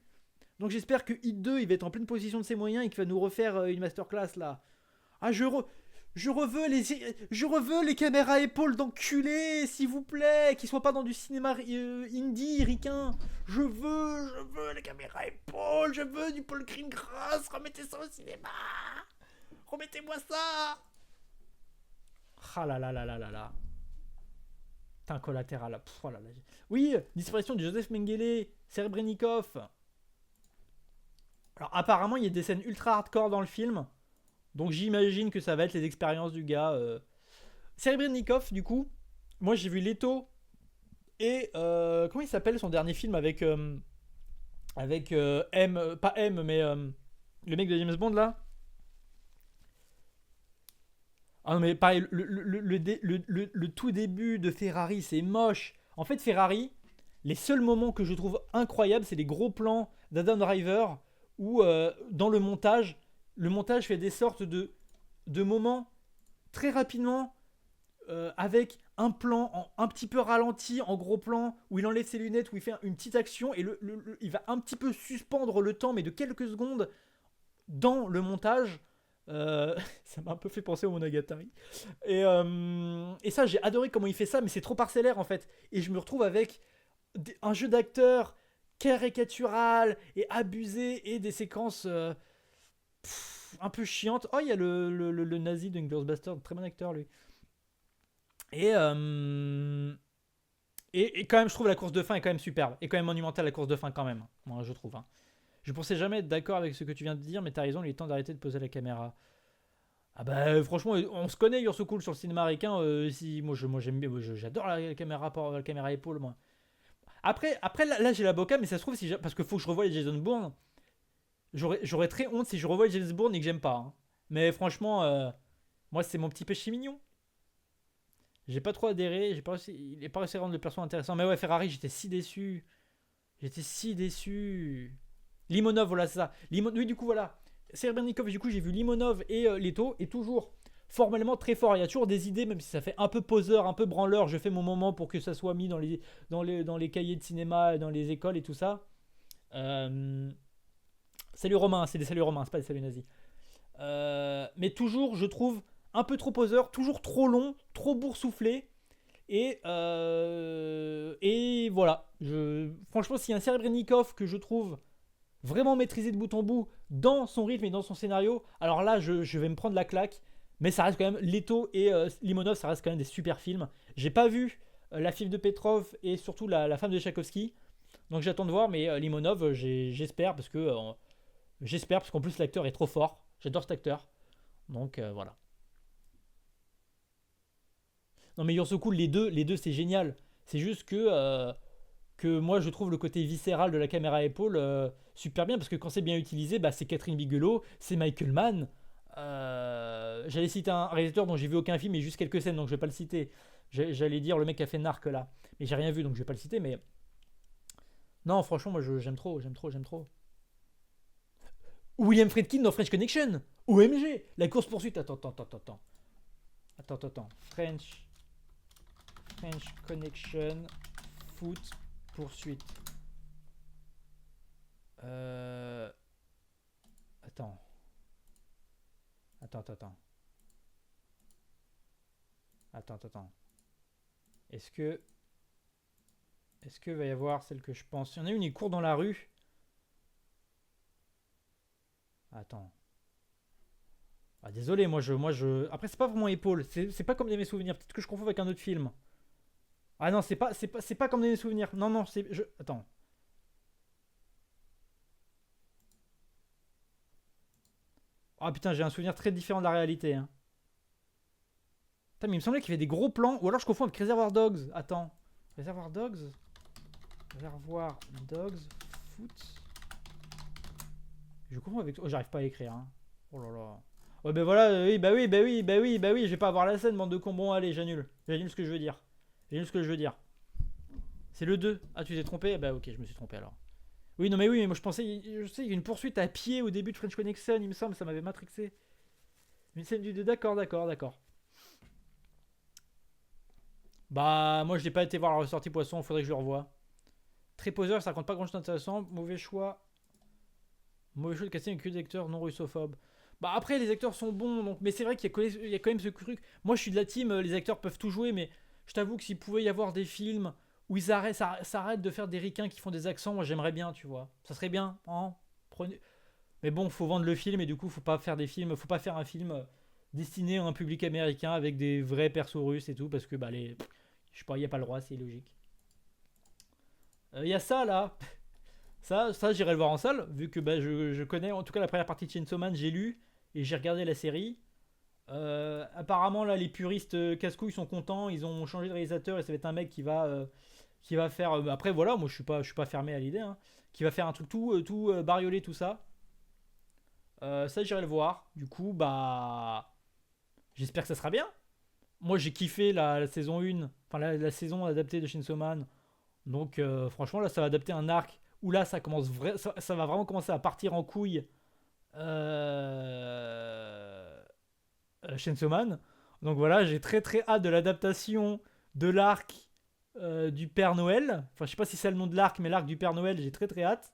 Donc j'espère que Hit 2 il va être en pleine position de ses moyens et qu'il va nous refaire une masterclass là. Ah je reveux les caméras épaules d'enculé, s'il vous plaît, qu'ils soient pas dans du cinéma indie, ricain. Je veux les caméras épaules, je veux du Paul Greengrass, remettez ça au cinéma. Remettez-moi ça. Ah là là là là là là. Putain, collatéral. Pff, oh là là. Oui, disparition de Joseph Mengele, Serebrennikov. Alors apparemment, il y a des scènes ultra hardcore dans le film. Donc j'imagine que ça va être les expériences du gars. Serebrennikov, du coup, moi j'ai vu Leto et comment il s'appelle son dernier film avec M, pas M, mais le mec de James Bond là. Ah non mais pareil, le tout début de Ferrari c'est moche. En fait Ferrari, les seuls moments que je trouve incroyables c'est les gros plans d'Adam Driver où dans le montage fait des sortes de moments très rapidement avec un plan un petit peu ralenti en gros plan où il enlève ses lunettes, où il fait une petite action et il va un petit peu suspendre le temps mais de quelques secondes dans le montage. Ça m'a un peu fait penser au Monogatari. Et ça, j'ai adoré comment il fait ça, mais c'est trop parcellaire en fait. Et je me retrouve avec un jeu d'acteur caricatural et abusé et des séquences un peu chiantes. Oh, il y a le nazi de Ghostbusters, très bon acteur lui. Et, et quand même, je trouve la course de fin est quand même superbe. Et quand même monumentale la course de fin, quand même. Moi, je trouve. Hein. Je pensais jamais être d'accord avec ce que tu viens de dire, mais t'as raison, il est temps d'arrêter de poser la caméra. Ah bah franchement, on se connaît You're So Cool sur le cinéma américain. Si, moi j'aime bien, j'adore la caméra épaule moi. Après là, j'ai la boca, mais ça se trouve si parce que faut que je revoie les Jason Bourne. J'aurais très honte si je revois les Jason Bourne et que j'aime pas. Hein. Mais franchement, moi c'est mon petit péché mignon. J'ai pas trop adhéré, il est pas réussi à rendre le perso intéressant. Mais ouais, Ferrari, j'étais si déçu. J'étais si déçu. Limonov, voilà, c'est ça. Oui, du coup, voilà. Serebrennikov, du coup, j'ai vu Limonov et Leto, et toujours formellement très fort. Il y a toujours des idées, même si ça fait un peu poseur, un peu branleur. Je fais mon moment pour que ça soit mis dans les cahiers de cinéma, dans les écoles et tout ça. Salut Romain, c'est des saluts romains, c'est pas des saluts nazis. Mais toujours, je trouve, un peu trop poseur, toujours trop long, trop boursouflé. Et voilà. Franchement, s'il y a un Serebrennikov que je trouve vraiment maîtrisé de bout en bout dans son rythme et dans son scénario, alors là, je vais me prendre la claque. Mais ça reste quand même Leto et Limonov, ça reste quand même des super films. J'ai pas vu La fille de Petrov et surtout la femme de Tchaïkovski. Donc j'attends de voir, mais Limonov, j'espère parce qu'en plus l'acteur est trop fort. J'adore cet acteur. Donc voilà. Non mais You're So Cool, les deux c'est génial. C'est juste que moi je trouve le côté viscéral de la caméra à épaule super bien parce que quand c'est bien utilisé, bah, c'est Catherine Bigelow, c'est Michael Mann. J'allais citer un réalisateur dont j'ai vu aucun film et juste quelques scènes donc je vais pas le citer. J'allais dire le mec qui a fait Narc là, mais j'ai rien vu donc je vais pas le citer. Mais non, franchement, moi j'aime trop. William Friedkin dans French Connection. OMG, la course poursuite. Attends. French Connection, foot, poursuite. Attends. Attends, attends, attends. Attends, attends, attends. Est-ce que... Est-ce que va y avoir celle que je pense? Il y en a une, il court dans la rue. Attends. Ah, désolé, moi je... Après, c'est pas vraiment épaule. C'est pas comme dans mes souvenirs. Peut-être que je confonds avec un autre film. Ah non, c'est pas comme dans mes souvenirs. Non, non, c'est... Attends. Ah putain, j'ai un souvenir très différent de la réalité. Hein. Putain, mais il me semblait qu'il y avait des gros plans. Ou alors je confonds avec Reservoir Dogs. Attends. Reservoir Dogs? Reservoir Dogs Foot. Je confonds avec... Oh, j'arrive pas à écrire. Hein. Oh là là. Ouais, ben voilà, oui, bah oui, bah oui, bah oui, bah oui, je vais pas avoir la scène, bande de cons. Bon, allez, j'annule. J'annule ce que je veux dire. J'annule ce que je veux dire. C'est le 2. Ah, tu t'es trompé? Bah ok, je me suis trompé alors. Oui, non, mais oui, mais moi je pensais... Je sais, il y a une poursuite à pied au début de French Connection, il me semble, ça m'avait matrixé. Une scène du 2, d'accord, d'accord, d'accord. Bah, moi je n'ai pas été voir la ressortie Poisson, faudrait que je le revoie. Très poseur, ça raconte pas grand chose d'intéressant. Mauvais choix. Mauvais choix de casting avec que des acteurs non russophobes. Bah après les acteurs sont bons, donc... mais c'est vrai qu'il y a quand même ce truc. Moi je suis de la team, les acteurs peuvent tout jouer, mais je t'avoue que s'il pouvait y avoir des films où ils s'arrêtent de faire des ricains qui font des accents, moi j'aimerais bien, tu vois. Ça serait bien, hein. Prenez... Mais bon, faut vendre le film et du coup faut pas faire des films, faut pas faire un film destiné à un public américain avec des vrais persos russes et tout, parce que bah les... Je sais pas, il n'y a pas le droit, c'est illogique. Il y a ça là. Ça j'irai le voir en salle, vu que bah, je connais en tout cas la première partie de Chainsaw Man, j'ai lu et j'ai regardé la série. Apparemment, là, les puristes casse-couilles sont contents, ils ont changé de réalisateur et ça va être un mec qui va faire. Après, voilà, moi je suis pas fermé à l'idée, hein, qui va faire un truc tout bariolé, tout ça. Ça, j'irai le voir. Du coup, bah. J'espère que ça sera bien. Moi, j'ai kiffé la saison 1, enfin la saison adaptée de Chainsaw Man. Donc franchement là ça va adapter un arc où là ça va vraiment commencer à partir en couille Chainsaw Man. Donc voilà, j'ai très très hâte de l'adaptation de l'arc du Père Noël. Enfin je sais pas si c'est le nom de l'arc, mais l'arc du Père Noël, j'ai très très hâte.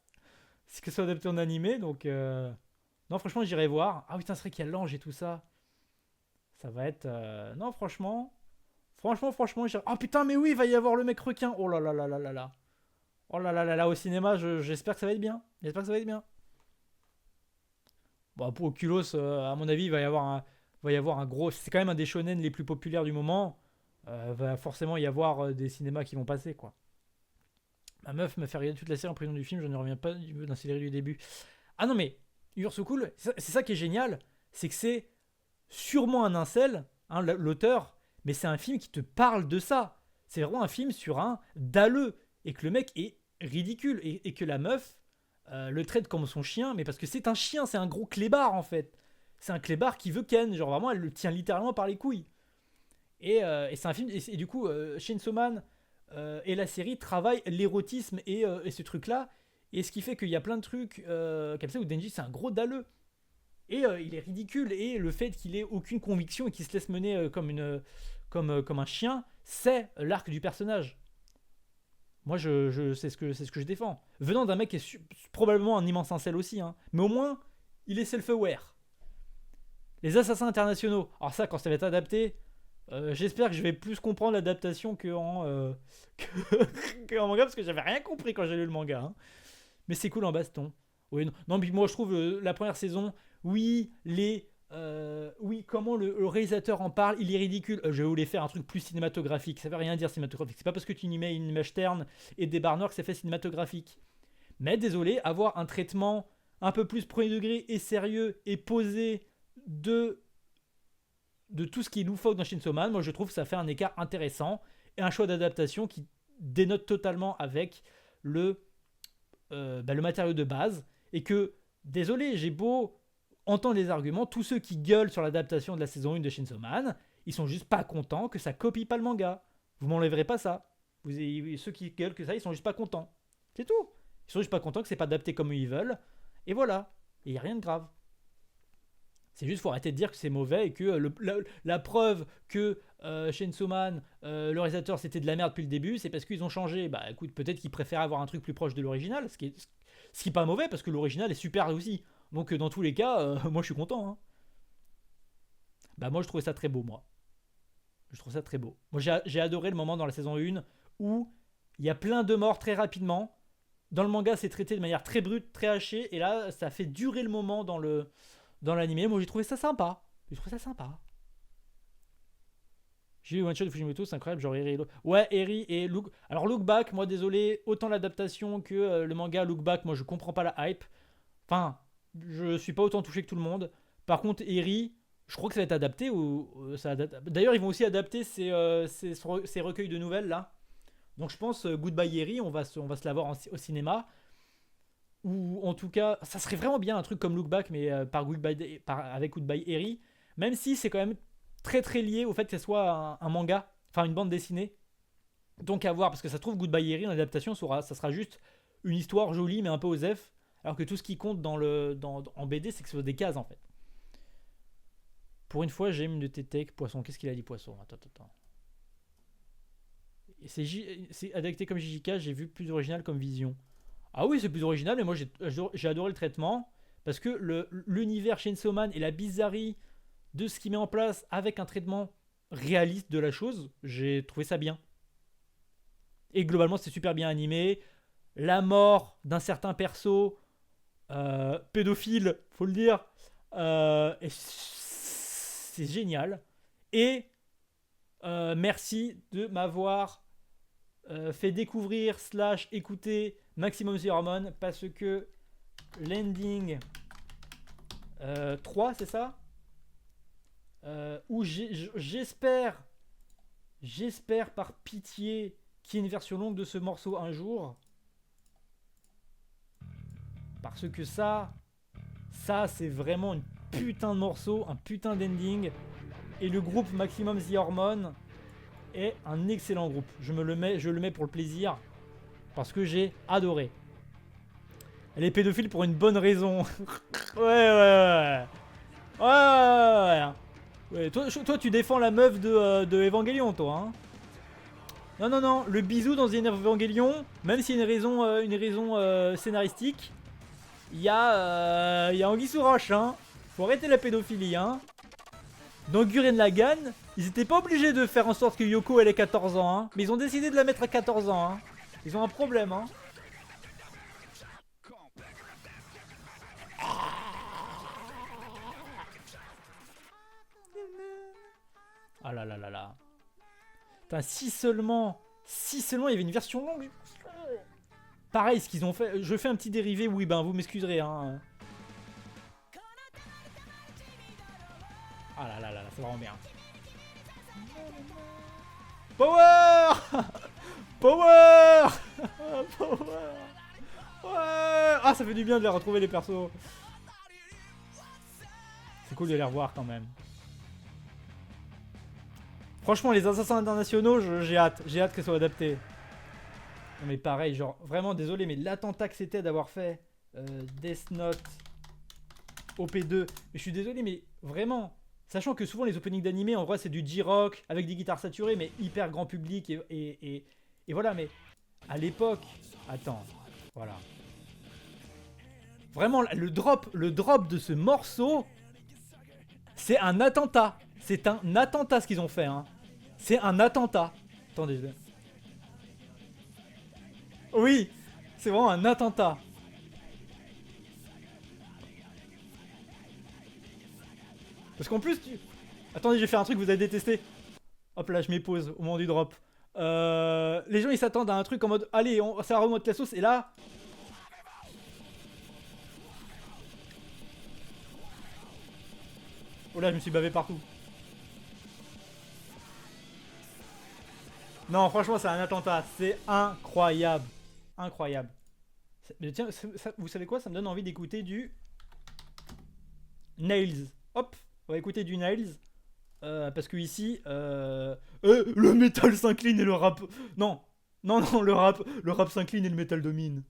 C'est que ça soit adapté en animé, donc non franchement j'irai voir. Ah putain c'est vrai qu'il y a l'ange et tout ça. Ça va être... Non franchement... Franchement, oh putain, mais oui, il va y avoir le mec requin. Oh là là là là là là. Oh là là là là, au cinéma, j'espère que ça va être bien. J'espère que ça va être bien. Bon, pour Oculus, à mon avis, va y avoir un gros. C'est quand même un des shonen les plus populaires du moment. Va forcément y avoir des cinémas qui vont passer, quoi. Ma meuf me fait regarder toute la série en prison du film, je ne reviens pas d'un série du début. Ah non, mais Urso Cool, c'est ça qui est génial, c'est que c'est sûrement un incel, hein, l'auteur, mais c'est un film qui te parle de ça. C'est vraiment un film sur un dalleux et que le mec est ridicule et que la meuf le traite comme son chien, mais parce que c'est un chien, c'est un gros clébard en fait. C'est un clébard qui veut Ken, genre vraiment elle le tient littéralement par les couilles. Et c'est un film, et du coup Chainsaw Man et la série travaillent l'érotisme et ce truc là, et ce qui fait qu'il y a plein de trucs comme ça où Denji c'est un gros dalleux. Et il est ridicule. Et le fait qu'il ait aucune conviction et qu'il se laisse mener comme un chien, c'est l'arc du personnage. Moi, c'est ce que je défends. Venant d'un mec qui est probablement un immense incel aussi, hein, mais au moins, il est self-aware. Les assassins internationaux. Alors ça, quand ça va être adapté, j'espère que je vais plus comprendre l'adaptation que en manga, parce que j'avais rien compris quand j'ai lu le manga. Hein. Mais c'est cool en baston. Oui, non, non puis moi je trouve la première saison, oui, oui, comment le réalisateur en parle, il est ridicule. Je voulais faire un truc plus cinématographique. Ça veut rien dire cinématographique. C'est pas parce que tu y mets une image terne et des barres noires que ça fait cinématographique. Mais désolé, avoir un traitement un peu plus premier degré et sérieux et posé de tout ce qui est loufoque dans Chainsaw Man, moi je trouve que ça fait un écart intéressant et un choix d'adaptation qui dénote totalement avec le matériau de base et que, désolé, j'ai beau entendre les arguments, tous ceux qui gueulent sur l'adaptation de la saison 1 de Chainsaw Man, ils sont juste pas contents que ça copie pas le manga. Vous m'enlèverez pas ça. Ceux qui gueulent que ça, ils sont juste pas contents. C'est tout. Ils sont juste pas contents que c'est pas adapté comme ils veulent. Et voilà. Et y a rien de grave. C'est juste faut arrêter de dire que c'est mauvais et que la preuve que Chainsaw Man, le réalisateur c'était de la merde depuis le début, c'est parce qu'ils ont changé. Bah écoute, peut-être qu'ils préfèrent avoir un truc plus proche de l'original, ce qui est pas mauvais parce que l'original est super aussi. Donc dans tous les cas, moi je suis content. Hein. Bah moi je trouvais ça très beau, moi. Je trouve ça très beau. Moi j'ai adoré le moment dans la saison 1 où il y a plein de morts très rapidement. Dans le manga, c'est traité de manière très brute, très hachée. Et là, ça fait durer le moment dans l'animé. Moi j'ai trouvé ça sympa. J'ai trouvé ça sympa. J'ai vu One Shot de Fujimoto, c'est incroyable, genre Eri et ouais, Eri et Look. Alors Look Back, moi désolé, autant l'adaptation que le manga Look Back, moi je comprends pas la hype. Enfin, je suis pas autant touché que tout le monde. Par contre, Eri, je crois que ça va être adapté ou d'ailleurs ils vont aussi adapter ces recueils de nouvelles là. Donc je pense Goodbye Eri, on va se l'avoir au cinéma. Ou en tout cas, ça serait vraiment bien un truc comme Look Back, mais avec Goodbye Eri. Même si c'est quand même très très lié au fait que ce soit un manga, enfin une bande dessinée. Donc à voir, parce que ça se trouve Goodbye Eri en adaptation, ça sera juste une histoire jolie mais un peu osef. Alors que tout ce qui compte en BD, c'est que ce soit des cases en fait. Pour une fois, j'aime une de tes takes, Poisson. Qu'est-ce qu'il a dit, Poisson? Attends. C'est adapté comme JJK, j'ai vu plus original comme vision. Ah oui, c'est plus original, mais moi j'ai adoré le traitement. Parce que l'univers Chainsaw Man et la bizarrerie de ce qu'il met en place avec un traitement réaliste de la chose, j'ai trouvé ça bien. Et globalement, c'est super bien animé. La mort d'un certain perso, pédophile, faut le dire, c'est génial. Et merci de m'avoir fait découvrir / écouter Maximum The Hormone, parce que l'ending 3, c'est ça, où j'espère par pitié qu'il y ait une version longue de ce morceau un jour, parce que ça c'est vraiment une putain de morceau, un putain d'ending. Et le groupe Maximum The Hormone est un excellent groupe. Je le mets pour le plaisir, parce que j'ai adoré. Elle est pédophile pour une bonne raison. Ouais. Ouais, toi, tu défends la meuf de Evangelion, toi. Hein. Non. Le bisou dans Evangelion, même s'il y a une raison scénaristique, il y a Anguille sous roche. Hein. Faut arrêter la pédophilie. Hein. Dans Gurren Lagann, ils étaient pas obligés de faire en sorte que Yoko elle ait 14 ans. Hein. Mais ils ont décidé de la mettre à 14 ans. Hein. Ils ont un problème. Hein. Ah là. Putain, si seulement il y avait une version longue. Pareil, ce qu'ils ont fait. Je fais un petit dérivé, oui, ben vous m'excuserez. Hein. Ah là, c'est vraiment bien. Power Power Ouais. Ah, ça fait du bien de les retrouver, les persos. C'est cool de les revoir quand même. Franchement, les assassins internationaux, j'ai hâte que ça soit adapté. Non mais pareil, genre, vraiment désolé, mais l'attentat que c'était d'avoir fait Death Note OP2. Mais je suis désolé, mais vraiment, sachant que souvent les openings d'animé, en vrai, c'est du J-Rock avec des guitares saturées, mais hyper grand public et voilà, mais à l'époque, attends, voilà. Vraiment, le drop de ce morceau, c'est un attentat. C'est un attentat ce qu'ils ont fait, hein. C'est un attentat. Attendez, je vais... Oui, c'est vraiment un attentat. Parce qu'en plus, attendez, j'ai fait un truc que vous avez détesté. Hop là, je m'épose au moment du drop. Les gens, ils s'attendent à un truc en mode... Allez, ça remonte la sauce, et là... Oh là, je me suis bavé partout. Non, franchement, c'est un attentat. C'est incroyable. Incroyable. Mais tiens, vous savez quoi? Ça me donne envie d'écouter du... Nails. Hop, on va écouter du Nails. Parce que ici... le métal s'incline et le rap... Non, le rap s'incline et le métal domine.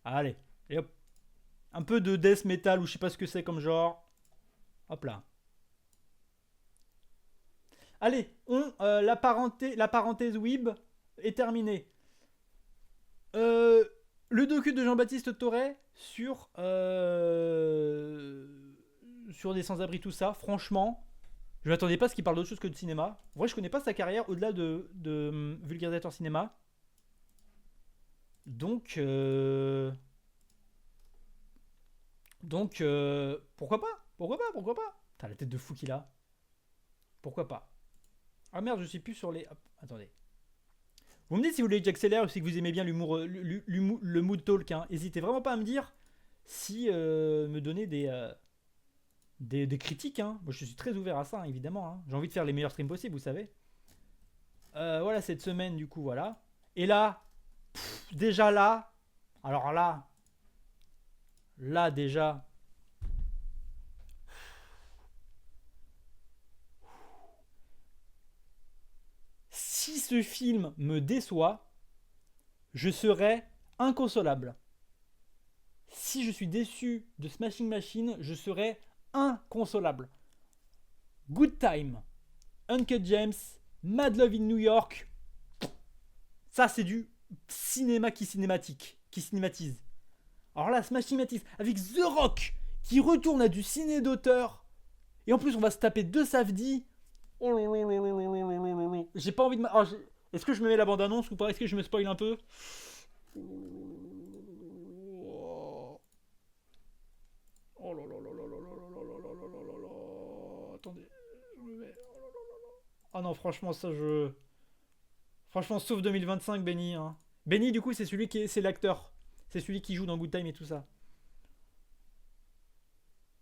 Allez, et hop. Un peu de death metal ou je sais pas ce que c'est comme genre. Hop là. Allez, la parenthèse Weeb est terminée. Le docu de Jean-Baptiste Torret sur des sans-abri, tout ça, franchement, je m'attendais pas à ce qu'il parle d'autre chose que de cinéma. En vrai, je connais pas sa carrière au-delà de vulgarisateur cinéma. Donc, pourquoi pas? Pourquoi pas? Pourquoi pas? T'as la tête de fou qu'il a. Pourquoi pas? Ah merde, je suis plus sur les. Hop, attendez. Vous me dites si vous voulez que j'accélère ou si vous aimez bien l'humour, le mood talk. Hein. N'hésitez vraiment pas à me dire si me donner des critiques. Hein. Moi, je suis très ouvert à ça, hein, évidemment. Hein. J'ai envie de faire les meilleurs streams possibles, vous savez. Voilà, cette semaine, du coup, voilà. Et là, déjà là, alors là déjà, si ce film me déçoit, je serai inconsolable. Si je suis déçu de Smashing Machine, je serai inconsolable. Good Time, Uncut James, Mad Love in New York, ça c'est du cinéma qui cinématise. Alors là, Smashing Machine avec The Rock qui retourne à du ciné d'auteur. Et en plus, on va se taper deux Safdie. J'ai pas envie de. Est-ce que je me mets la bande-annonce ou pas? Est-ce que je me spoil un peu? Oh là là là là là là là là là là là. Attendez. Je me mets. Ah non, franchement, ça je. Franchement, sauf 2025, Benny. Hein. Benny, du coup, c'est celui qui est. C'est l'acteur. C'est celui qui joue dans Good Time et tout ça.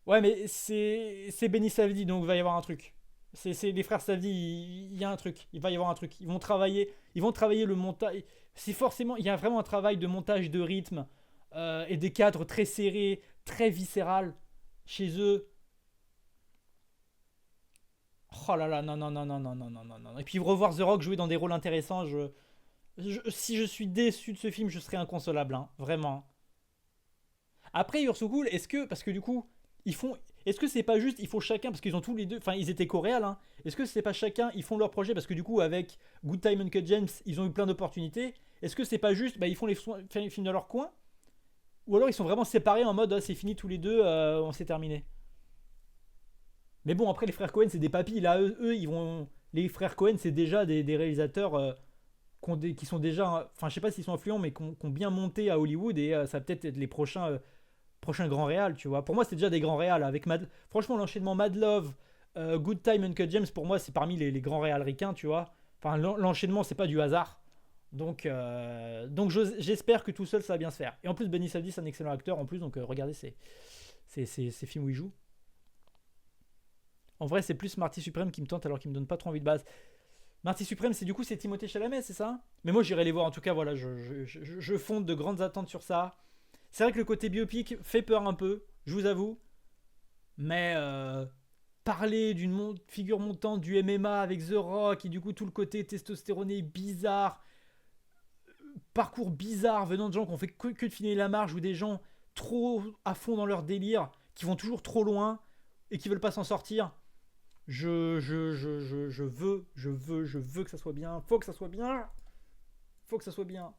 Ouais, mais c'est Benny Safdie, donc il va y avoir un truc. C'est les frères Safdie, il y a un truc. Il va y avoir un truc. Ils vont travailler le montage. C'est forcément. Il y a vraiment un travail de montage de rythme et des cadres très serrés, très viscéral chez eux. Oh là là, non, non, non, non, non, non, non, non, non. Et puis revoir The Rock jouer dans des rôles intéressants, si je suis déçu de ce film, je serai inconsolable, hein, vraiment. Après, Urso est-ce que, parce que du coup, ils font, est-ce que c'est pas juste, ils font chacun, parce qu'ils ont tous les deux, enfin, ils étaient coréals, hein, est-ce que c'est pas chacun, ils font leur projet, parce que du coup, avec Good Time Uncut James, ils ont eu plein d'opportunités, est-ce que c'est pas juste, bah, ils font les films dans leur coin, ou alors ils sont vraiment séparés en mode, ah, c'est fini tous les deux, on s'est terminé. Mais bon, après, les frères Cohen, c'est des papis, là, eux ils vont, les frères Cohen, c'est déjà des réalisateurs qui sont déjà, enfin, je sais pas s'ils sont influents, mais qui ont bien monté à Hollywood, et ça va peut-être être les prochains grands réals, tu vois. Pour moi, c'est déjà des grands réals. Avec franchement, l'enchaînement Mad Love, Good Time, Uncut James, pour moi, c'est parmi les grands réals ricains, tu vois. Enfin, l'enchaînement, c'est pas du hasard. Donc j'espère que tout seul, ça va bien se faire. Et en plus, Benny Safdie, c'est un excellent acteur en plus, donc regardez ces films où il joue. En vrai, c'est plus Marty Supreme qui me tente alors qu'il me donne pas trop envie de base. Marty Supreme, c'est Timothée Chalamet, c'est ça? Mais moi, j'irai les voir. En tout cas, voilà, je fonde de grandes attentes sur ça. C'est vrai que le côté biopic fait peur un peu, je vous avoue. Mais parler d'une figure montante du MMA avec The Rock et du coup tout le côté testostéroné bizarre, parcours bizarre venant de gens qui ont fait que de finir la marche ou des gens trop à fond dans leur délire, qui vont toujours trop loin et qui veulent pas s'en sortir. Je veux que ça soit bien. Faut que ça soit bien. Faut que ça soit bien.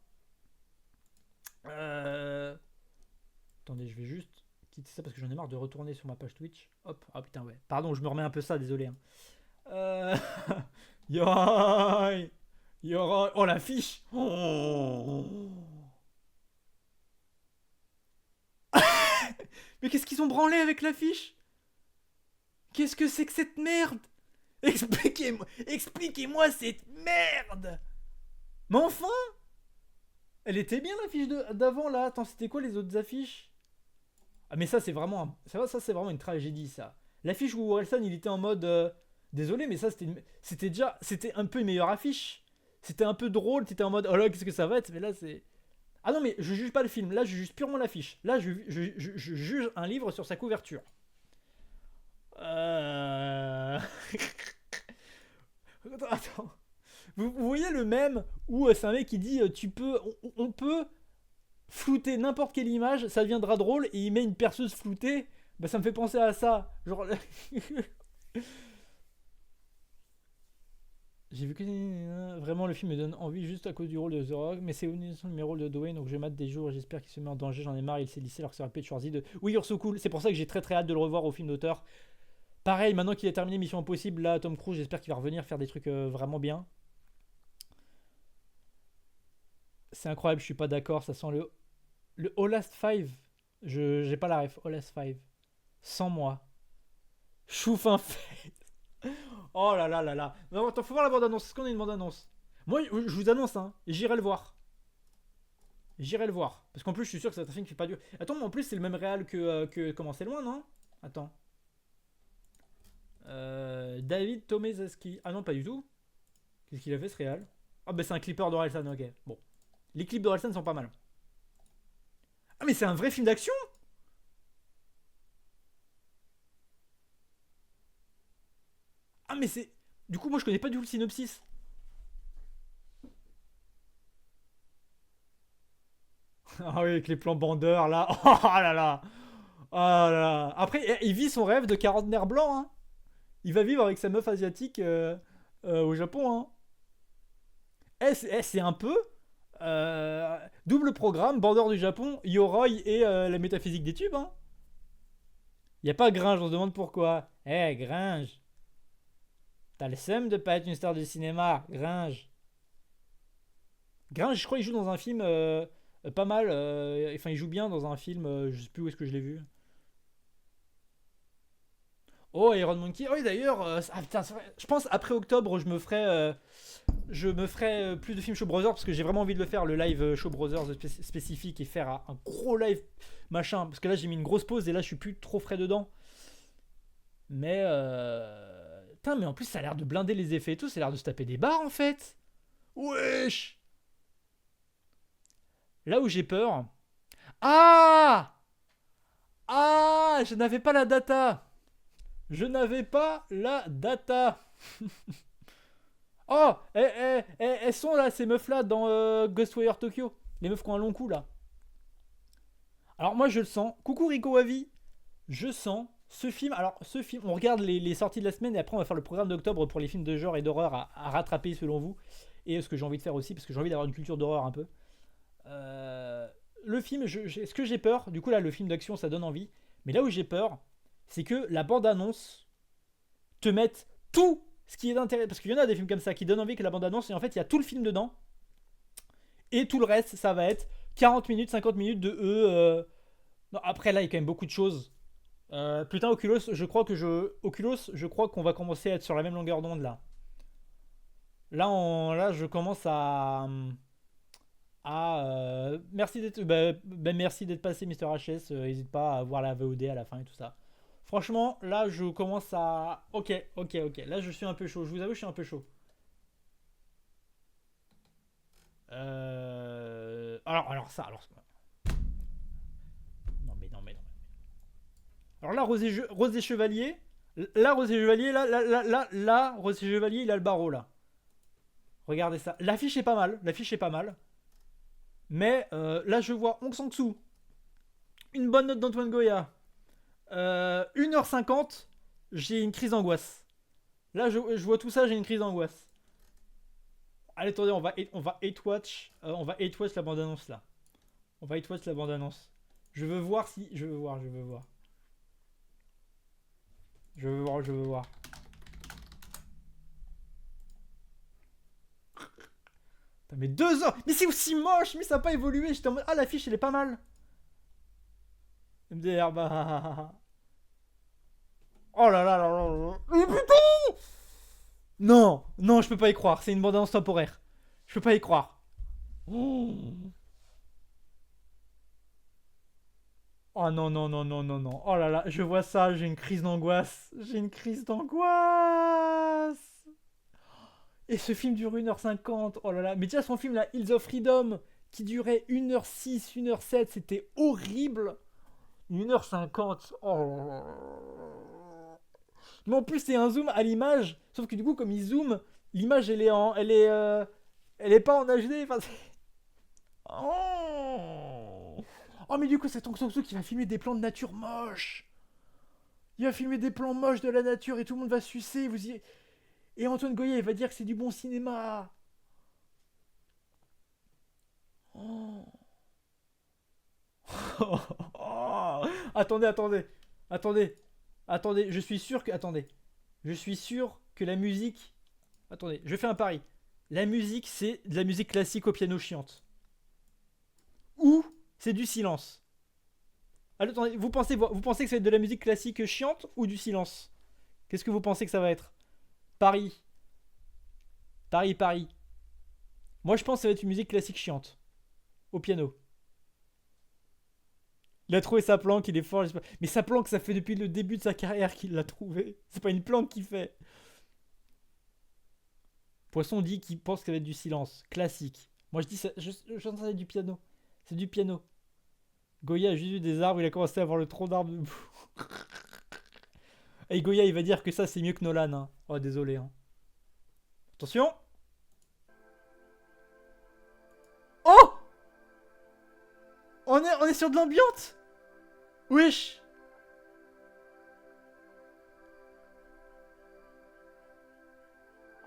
Attendez, je vais juste quitter ça parce que j'en ai marre de retourner sur ma page Twitch. Hop, ah putain, ouais. Pardon, je me remets un peu ça, désolé. Hein. Yoï Yoï. Oh, l'affiche. Oh. Mais qu'est-ce qu'ils ont branlé avec l'affiche? Qu'est-ce que c'est que cette merde? Expliquez-moi cette merde. Mais enfin, elle était bien l'affiche d'avant là. Attends, c'était quoi les autres affiches? Ah mais ça c'est vraiment ça c'est vraiment une tragédie ça. L'affiche où Orelsan il était en mode désolé mais ça c'était un peu une meilleure affiche. C'était un peu drôle, t'étais en mode oh là qu'est-ce que ça va être, mais là c'est. Ah non mais je juge pas le film, là je juge purement l'affiche. Là je juge un livre sur sa couverture. Attends. Vous voyez le mème où c'est un mec qui dit on peut flouter n'importe quelle image, ça deviendra drôle et il met une perceuse floutée. Bah ça me fait penser à ça. Genre J'ai vu que vraiment le film me donne envie juste à cause du rôle de The Rock, mais c'est le mes rôles de Dwayne, donc je mate des jours et j'espère qu'il se met en danger. J'en ai marre, il s'est lissé alors que ça aurait pu être Schwarzy de Oui, you're so cool. C'est pour ça que j'ai très très hâte de le revoir au film d'auteur. Pareil, maintenant qu'il a terminé Mission Impossible, là, Tom Cruise, j'espère qu'il va revenir faire des trucs vraiment bien. C'est incroyable, je suis pas d'accord. Ça sent le All Last Five. J'ai pas la ref. All Last Five. Sans moi. Chouf un fait. Oh là là là là. Non, attends, faut voir la bande-annonce. Est-ce qu'on a une bande-annonce? Moi, je vous annonce, hein. J'irai le voir. J'irai le voir. Parce qu'en plus, je suis sûr que c'est un film qui fait pas dur. Attends, mais en plus, c'est le même réal que Comment c'est loin, non? Attends. David Tomezaski. Ah non, pas du tout. Qu'est-ce qu'il a fait ce réal? Ah bah c'est un clipper d'Orelsan, ok. Bon. Les clips d'Orelsan sont pas mal. Ah mais c'est un vrai film d'action. Ah mais c'est... Du coup moi je connais pas du tout le synopsis. Ah oui avec les plans bandeurs là. Oh là là. Oh là là. Après il vit son rêve de quarantenaire blanc hein. Il va vivre avec sa meuf asiatique au Japon hein. C'est un peu... double programme, bandeur du Japon, Yoroi et la métaphysique des tubes hein. Y a pas Gringe, on se demande pourquoi. Gringe. T'as le seum de pas être une star du cinéma, Gringe. Gringe, je crois qu'il joue dans un film pas mal. Enfin, il joue bien dans un film, je sais plus où est-ce que je l'ai vu. Oh, Iron Monkey. Oh, et d'ailleurs, ah, putain, je pense après octobre, je me ferai plus de films Show Brothers parce que j'ai vraiment envie de le faire, le live Show Brothers spécifique et faire un gros live machin. Parce que là, j'ai mis une grosse pause et là, je suis plus trop frais dedans. Mais putain, mais en plus, ça a l'air de blinder les effets et tout. Ça a l'air de se taper des barres en fait. Wesh! Là où j'ai peur. Ah! Ah! Je n'avais pas la data! Je n'avais pas la data! Oh! Elles sont là, ces meufs là, dans Ghostwire Tokyo. Les meufs qui ont un long cou là. Alors moi je le sens. Coucou Rico Wavi. Je sens ce film. Alors ce film, on regarde les sorties de la semaine et après on va faire le programme d'octobre pour les films de genre et d'horreur à rattraper selon vous. Et ce que j'ai envie de faire aussi, parce que j'ai envie d'avoir une culture d'horreur un peu. Le film, ce que j'ai peur, du coup là le film d'action ça donne envie, mais là où j'ai peur, c'est que la bande-annonce te mette tout ce qui est d'intérêt, parce qu'il y en a des films comme ça qui donnent envie que la bande-annonce, et en fait il y a tout le film dedans, et tout le reste ça va être 40 minutes, 50 minutes de eux. Non, après là il y a quand même beaucoup de choses. Putain Oculus, je crois qu'on va commencer à être sur la même longueur d'onde là. Là je commence à merci d'être passé, Mister HS. N'hésite pas à voir la VOD à la fin et tout ça. Franchement, là, je commence à. Ok, ok, ok. Là, je suis un peu chaud. Je vous avoue, je suis un peu chaud. Alors ça, alors. Non, mais non, mais non. Alors là, Rosé Chevalier. Là, Rosé Chevalier, là, Rosé Chevalier, il a le barreau là. Regardez ça. L'affiche est pas mal. L'affiche est pas mal. Mais là, je vois Hong Sang-soo. Une bonne note d'Antoine Goya. 1h50, j'ai une crise d'angoisse. Là, je vois tout ça, j'ai une crise d'angoisse. Allez, attendez, on va hate watch. On va hate watch la bande-annonce là. On va hate watch la bande-annonce. Je veux voir si. Je veux voir. Je veux voir. Putain, mais 2 heures. Mais c'est aussi moche. Mais ça n'a pas évolué. J'étais en mode. Ah, l'affiche, elle est pas mal. MDR, bah. Oh là là là là là. Oh putain! Non, non, je peux pas y croire. C'est une bande-annonce temporaire. Je peux pas y croire. Oh. Oh non, non, non, non, non, non. Oh là là, je vois ça, j'ai une crise d'angoisse. J'ai une crise d'angoisse. Et ce film dure 1h50. Oh là là. Mais déjà, son film là, Hills of Freedom, qui durait 1h06, 1h07, c'était horrible. 1h50. Oh là là. Mais en plus, c'est un zoom à l'image. Sauf que du coup, comme il zoome, l'image elle est en. Elle est pas en HD. Enfin, oh. Oh, mais du coup, c'est Tong Soo qui va filmer des plans de nature moches. Il va filmer des plans moches de la nature et tout le monde va sucer. Et Antoine Goya, il va dire que c'est du bon cinéma. Oh. Attendez, attendez. Attendez. Attendez, je suis sûr que... Attendez. Je suis sûr que la musique... Attendez, je fais un pari. La musique, c'est de la musique classique au piano chiante. Ou c'est du silence. Alors, attendez, vous pensez que ça va être de la musique classique chiante ou du silence? Qu'est-ce que vous pensez que ça va être? Paris. Paris, Paris. Moi, je pense que ça va être une musique classique chiante. Au piano. Il a trouvé sa planque, il est fort. Mais sa planque, ça fait depuis le début de sa carrière qu'il l'a trouvée. C'est pas une planque qu'il fait. Poisson dit qu'il pense que ça va être du silence. Classique. Moi, je dis ça. J'entends ça va être du piano. C'est du piano. Goya a juste vu des arbres, il a commencé à voir le tronc d'arbre. Et Goya, il va dire que ça, c'est mieux que Nolan. Hein. Oh, désolé. Hein. Attention. Oh, on est sur de l'ambiance. Wesh.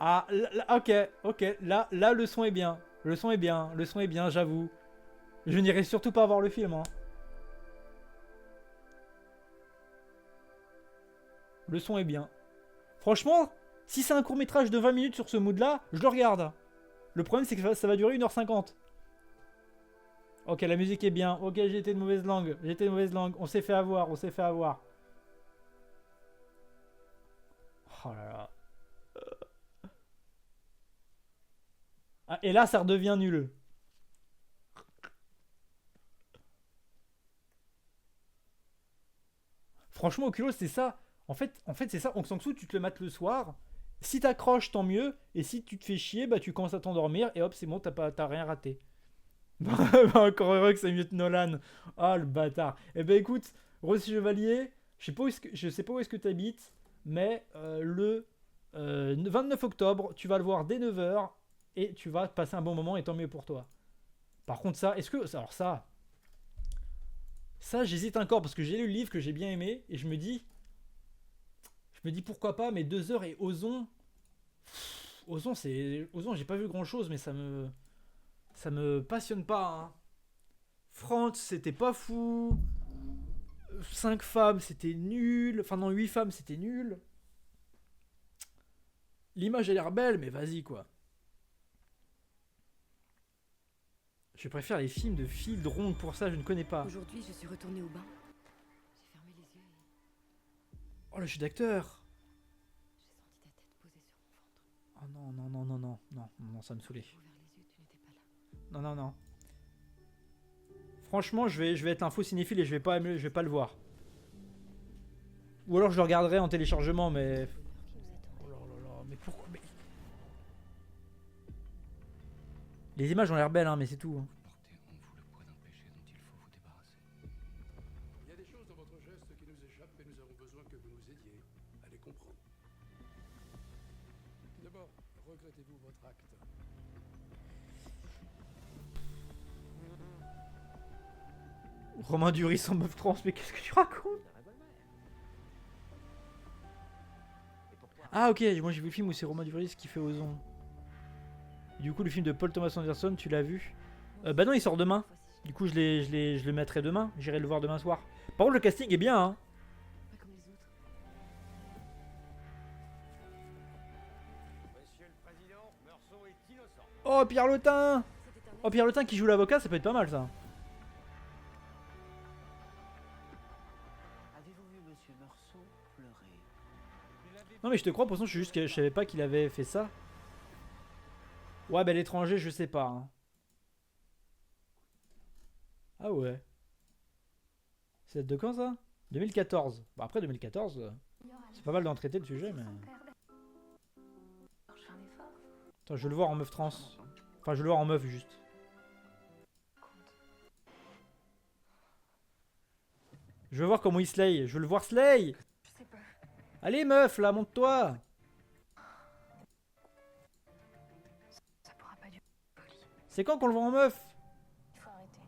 Ah, ok, ok. Là, le son est bien. Le son est bien. Le son est bien, j'avoue. Je n'irai surtout pas voir le film. Hein. Le son est bien. Franchement, si c'est un court métrage de 20 minutes sur ce mood là, je le regarde. Le problème c'est que ça va durer 1h50. Ok, la musique est bien. Ok, j'ai été de mauvaise langue. J'ai été de mauvaise langue. On s'est fait avoir, on s'est fait avoir. Oh là là. Ah, et là, ça redevient nul. Franchement, Oculus, c'est ça. En fait c'est ça. On s'en fout, tu te le mates le soir. Si t'accroches, tant mieux. Et si tu te fais chier, bah tu commences à t'endormir. Et hop, c'est bon, t'as rien raté. Encore heureux que c'est mieux que Nolan. Ah, le bâtard. Eh ben écoute, Rosy Chevalier, je sais pas où est-ce que t'habites, mais le 29 octobre, tu vas le voir dès 9h et tu vas passer un bon moment et tant mieux pour toi. Par contre, ça, est-ce que. Alors, ça j'hésite encore parce que j'ai lu le livre que j'ai bien aimé et je me dis pourquoi pas, mais 2 heures et Ozon. Ozon, c'est. Ozon, j'ai pas vu grand chose, mais ça me passionne pas. Hein. France, c'était pas fou. 5 femmes, c'était nul. Enfin, non, 8 femmes, c'était nul. L'image a l'air belle, mais vas-y, quoi. Je préfère les films de fil de ronde pour ça, je ne connais pas. Aujourd'hui, je suis retournée au bain. J'ai fermé les yeux et Oh, le jeu d'acteur. j'ai senti ta tête posée sur mon ventre. Oh non, non, non, non, non, non, non, ça me saoulait. J'ai ouvert les yeux, tu n'étais pas là. Non, non, non. Franchement, je vais être un faux cinéphile et je vais pas le voir. Ou alors je le regarderai en téléchargement, mais. L'odeur qui nous attendait. Oh là là là, mais pourquoi mais... Les images ont l'air belles, hein, mais c'est tout. Hein. Portez en vous le poids d'un péché dont il faut vous débarrasser. Il y a des choses dans votre geste qui nous échappent et nous avons besoin que vous nous aidiez à les comprendre. D'abord, regrettez-vous votre acte? Romain Duris en meuf trans, mais qu'est-ce que tu racontes? Ah ok, moi j'ai vu le film où c'est Romain Duris qui fait Ozon. Du coup le film de Paul Thomas Anderson, tu l'as vu? Bah non, il sort demain. Du coup je le mettrai demain, j'irai le voir demain soir. Par contre le casting est bien hein. Pas comme les autres. Monsieur le Président, Meursault est innocent. Oh Pierre Lotin. C'était un Oh Pierre Lotin qui joue l'avocat, ça peut être pas mal ça. Avez-vous vu Monsieur Meursault pleurer? Non mais je te crois, pour l'instant je savais pas qu'il avait fait ça. Ouais bah l'étranger je sais pas. Hein. Ah ouais. Ça date de quand ça? 2014. Bon après 2014, c'est pas mal d'en traiter le sujet mais... Attends, je veux le voir en meuf trans. Enfin je veux le voir en meuf juste. Je veux voir comment il slay. Je veux le voir slay. Je sais pas. Allez meuf là, monte-toi. Ça pourra pas durer. C'est quand qu'on le voit en meuf? Il faut arrêter.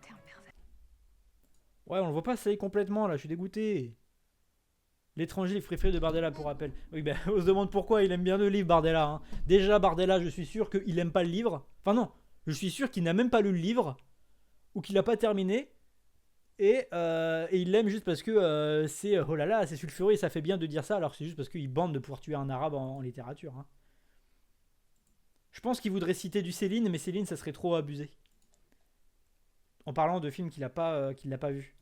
T'es un pervers. Ouais on le voit pas slay complètement là, je suis dégoûté. L'étranger est préféré de Bardella pour rappel. Oui, ben on se demande pourquoi il aime bien le livre Bardella. Hein. Déjà, Bardella, je suis sûr qu'il aime pas le livre. Enfin non, je suis sûr qu'il n'a même pas lu le livre. Ou qu'il l'a pas terminé. Et il l'aime juste parce que c'est oh là là, c'est sulfureux et ça fait bien de dire ça, alors que c'est juste parce qu'il bande de pouvoir tuer un arabe en littérature. Hein. Je pense qu'il voudrait citer du Céline, mais Céline, ça serait trop abusé. En parlant de films qu'il n'a pas vu.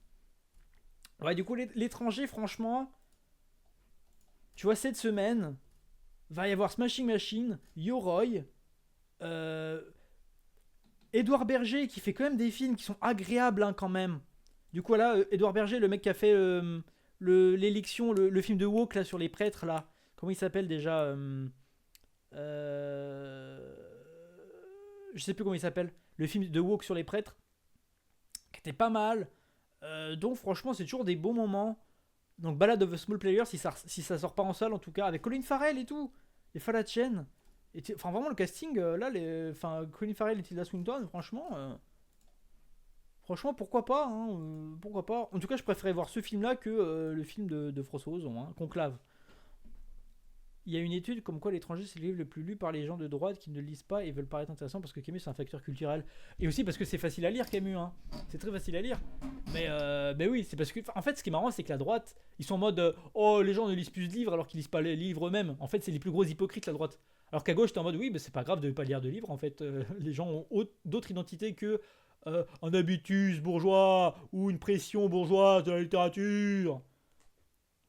Ouais, du coup, l'étranger, franchement, tu vois, cette semaine, va y avoir Smashing Machine, Yoroi, Édouard Berger, qui fait quand même des films qui sont agréables hein, quand même. Du coup, là, Édouard Berger, le mec qui a fait l'élection, le film de Woke là, sur les prêtres, là. Comment il s'appelle déjà Je sais plus comment il s'appelle. Le film de Woke sur les prêtres, qui était pas mal. Donc, franchement, c'est toujours des bons moments. Donc, Ballad of a Small Player, si ça sort pas en salle, en tout cas, avec Colin Farrell et tout. Et Falachen. Enfin, vraiment, le casting, là, Colin Farrell et Tilda Swinton, franchement, pourquoi pas, hein, pourquoi pas. En tout cas, je préférais voir ce film-là que le film de François Ozon, hein, Conclave. Il y a une étude comme quoi l'étranger c'est le livre le plus lu par les gens de droite qui ne le lisent pas et veulent paraître intéressants parce que Camus c'est un facteur culturel. Et aussi parce que c'est facile à lire Camus, hein. C'est très facile à lire. Mais oui, c'est parce que... En fait, ce qui est marrant, c'est que la droite, ils sont en mode oh, les gens ne lisent plus de livres alors qu'ils lisent pas les livres eux-mêmes. En fait, c'est les plus gros hypocrites, la droite. Alors qu'à gauche, t'es en mode oui, mais c'est pas grave de ne pas lire de livres. En fait, les gens ont d'autres identités que un habitus bourgeois ou une pression bourgeoise de la littérature.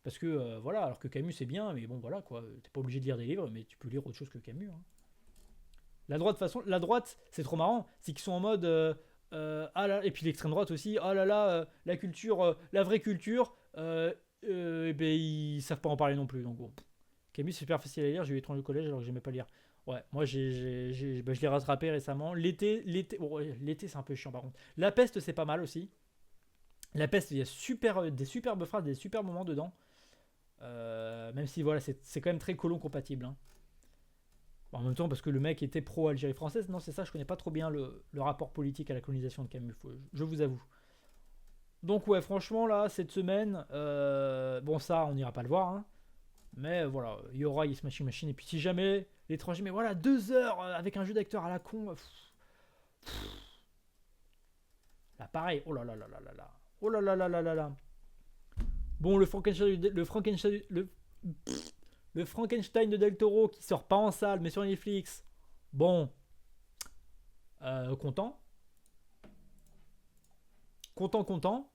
Parce que voilà, alors que Camus c'est bien, mais bon voilà quoi, t'es pas obligé de lire des livres, mais tu peux lire autre chose que Camus. Hein. La droite, c'est trop marrant, c'est qu'ils sont en mode ah là, et puis l'extrême droite aussi, ah là là, la culture, la vraie culture, et ben ils savent pas en parler non plus. Donc bon, Camus c'est super facile à lire, j'ai eu étrange au collège alors que j'aimais pas lire. Ouais, moi je l'ai rattrapé récemment. L'été, l'été c'est un peu chiant par contre. La peste c'est pas mal aussi. La peste, il y a des superbes phrases, des super moments dedans. Même si voilà, c'est quand même très colon compatible. Hein. Bon, en même temps, parce que le mec était pro-Algérie française. Non, c'est ça, je connais pas trop bien le rapport politique à la colonisation de Camus, je vous avoue. Donc ouais, franchement, là, cette semaine, bon ça, on n'ira pas le voir. Hein. Mais voilà, il y aura Smashing Machine. Et puis si jamais, l'étranger, mais voilà, 2 heures avec un jeu d'acteur à la con. Là, pareil, oh là là là là là là. Oh là là là là là là. Bon, le Frankenstein de Del Toro qui sort pas en salle mais sur Netflix. Bon. Content. Content.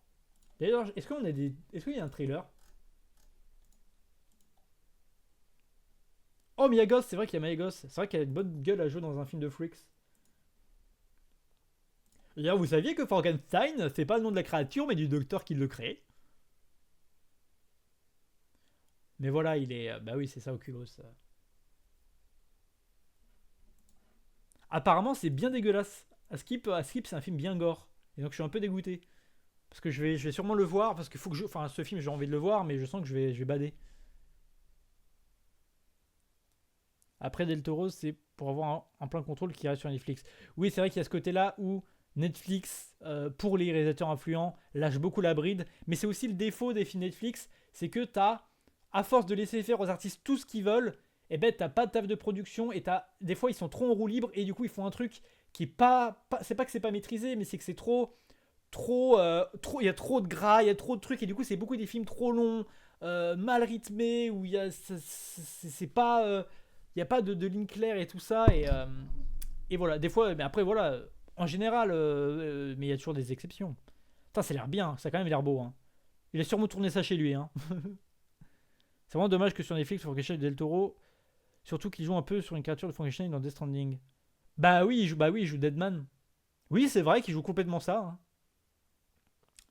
D'ailleurs, est-ce qu'il y a un trailer? Oh, Mia Goth, c'est vrai qu'il y a Mia Goth. C'est vrai qu'elle a une bonne gueule à jouer dans un film de Freaks. D'ailleurs, vous saviez que Frankenstein, c'est pas le nom de la créature, mais du docteur qui le crée. Mais voilà, il est... Bah oui, c'est ça, Oculus. Apparemment, c'est bien dégueulasse. Skip, c'est un film bien gore. Et donc, je suis un peu dégoûté. Parce que je vais sûrement le voir. Parce qu'il faut que je... Enfin, ce film, j'ai envie de le voir, mais je sens que je vais bader. Après, Del Toro, c'est pour avoir un plein contrôle qui reste sur Netflix. Oui, c'est vrai qu'il y a ce côté-là où Netflix, pour les réalisateurs influents, lâche beaucoup la bride. Mais c'est aussi le défaut des films Netflix, c'est que t'as, à force de laisser faire aux artistes tout ce qu'ils veulent, et ben t'as pas de taf de production et des fois ils sont trop en roue libre et du coup ils font un truc qui est pas c'est pas que c'est pas maîtrisé, mais c'est que c'est trop, il y a trop de gras, il y a trop de trucs et du coup c'est beaucoup des films trop longs, mal rythmés où il y a c'est pas il y a pas de ligne claire et tout ça et voilà des fois, mais après voilà. En général, mais il y a toujours des exceptions. Putain, ça a l'air bien, ça a quand même l'air beau. Hein. Il a sûrement tourné ça chez lui. Hein. C'est vraiment dommage que sur Netflix, Frankenstein et Del Toro, surtout qu'il joue un peu sur une créature de Frankenstein dans Death Stranding. Bah oui, il joue Deadman. Oui, c'est vrai qu'il joue complètement ça. Hein.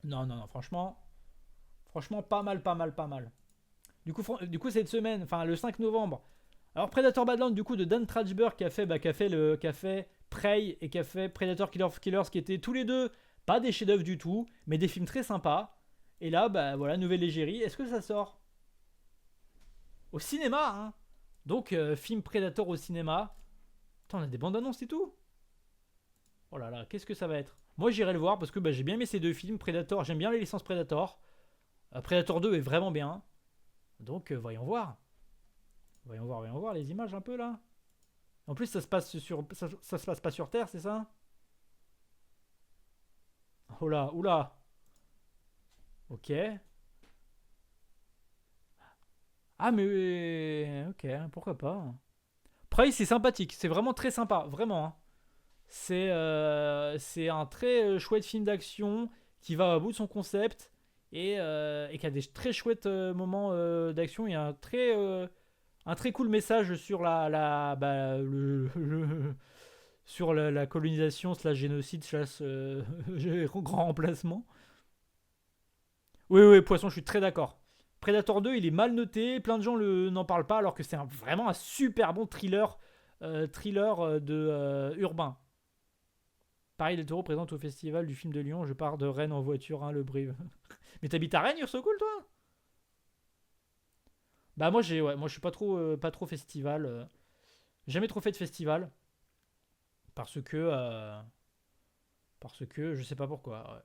Non, franchement, pas mal. Du coup, cette semaine, enfin le 5 novembre. Alors Predator Badland, du coup, de Dan Trachtenberg qui a fait Prey et qui a fait Predator Killers qui étaient tous les deux pas des chefs-d'œuvre du tout, mais des films très sympas. Et là, bah voilà, nouvelle égérie. Est-ce que ça sort au cinéma, hein? Donc, film Predator au cinéma. Putain, on a des bandes annonces et tout. Oh là là, qu'est-ce que ça va être? Moi, j'irai le voir parce que j'ai bien aimé ces deux films. Predator, j'aime bien les licences Predator. Predator 2 est vraiment bien. Donc voyons voir. Voyons voir les images un peu là. En plus ça se passe ça se passe pas sur Terre, c'est ça? Oh là, oula. Ok. Ah mais ok, pourquoi pas. Prey c'est sympathique, c'est vraiment très sympa, vraiment. Hein. C'est un très chouette film d'action qui va au bout de son concept et qui a des très chouettes moments d'action. Il y a un très cool message sur sur la colonisation slash génocide slash grand remplacement. Oui, oui, Poisson, je suis très d'accord. Predator 2, il est mal noté, plein de gens n'en parlent pas, alors que c'est vraiment un super bon thriller, urbain. Pareil, Del Toro présente au festival du film de Lyon, je pars de Rennes en voiture, hein, le Brive. Mais t'habites à Rennes, Urso-Cool, toi? Bah moi, moi je suis pas trop festival. Jamais trop fait de festival. Parce que je sais pas pourquoi. Ouais.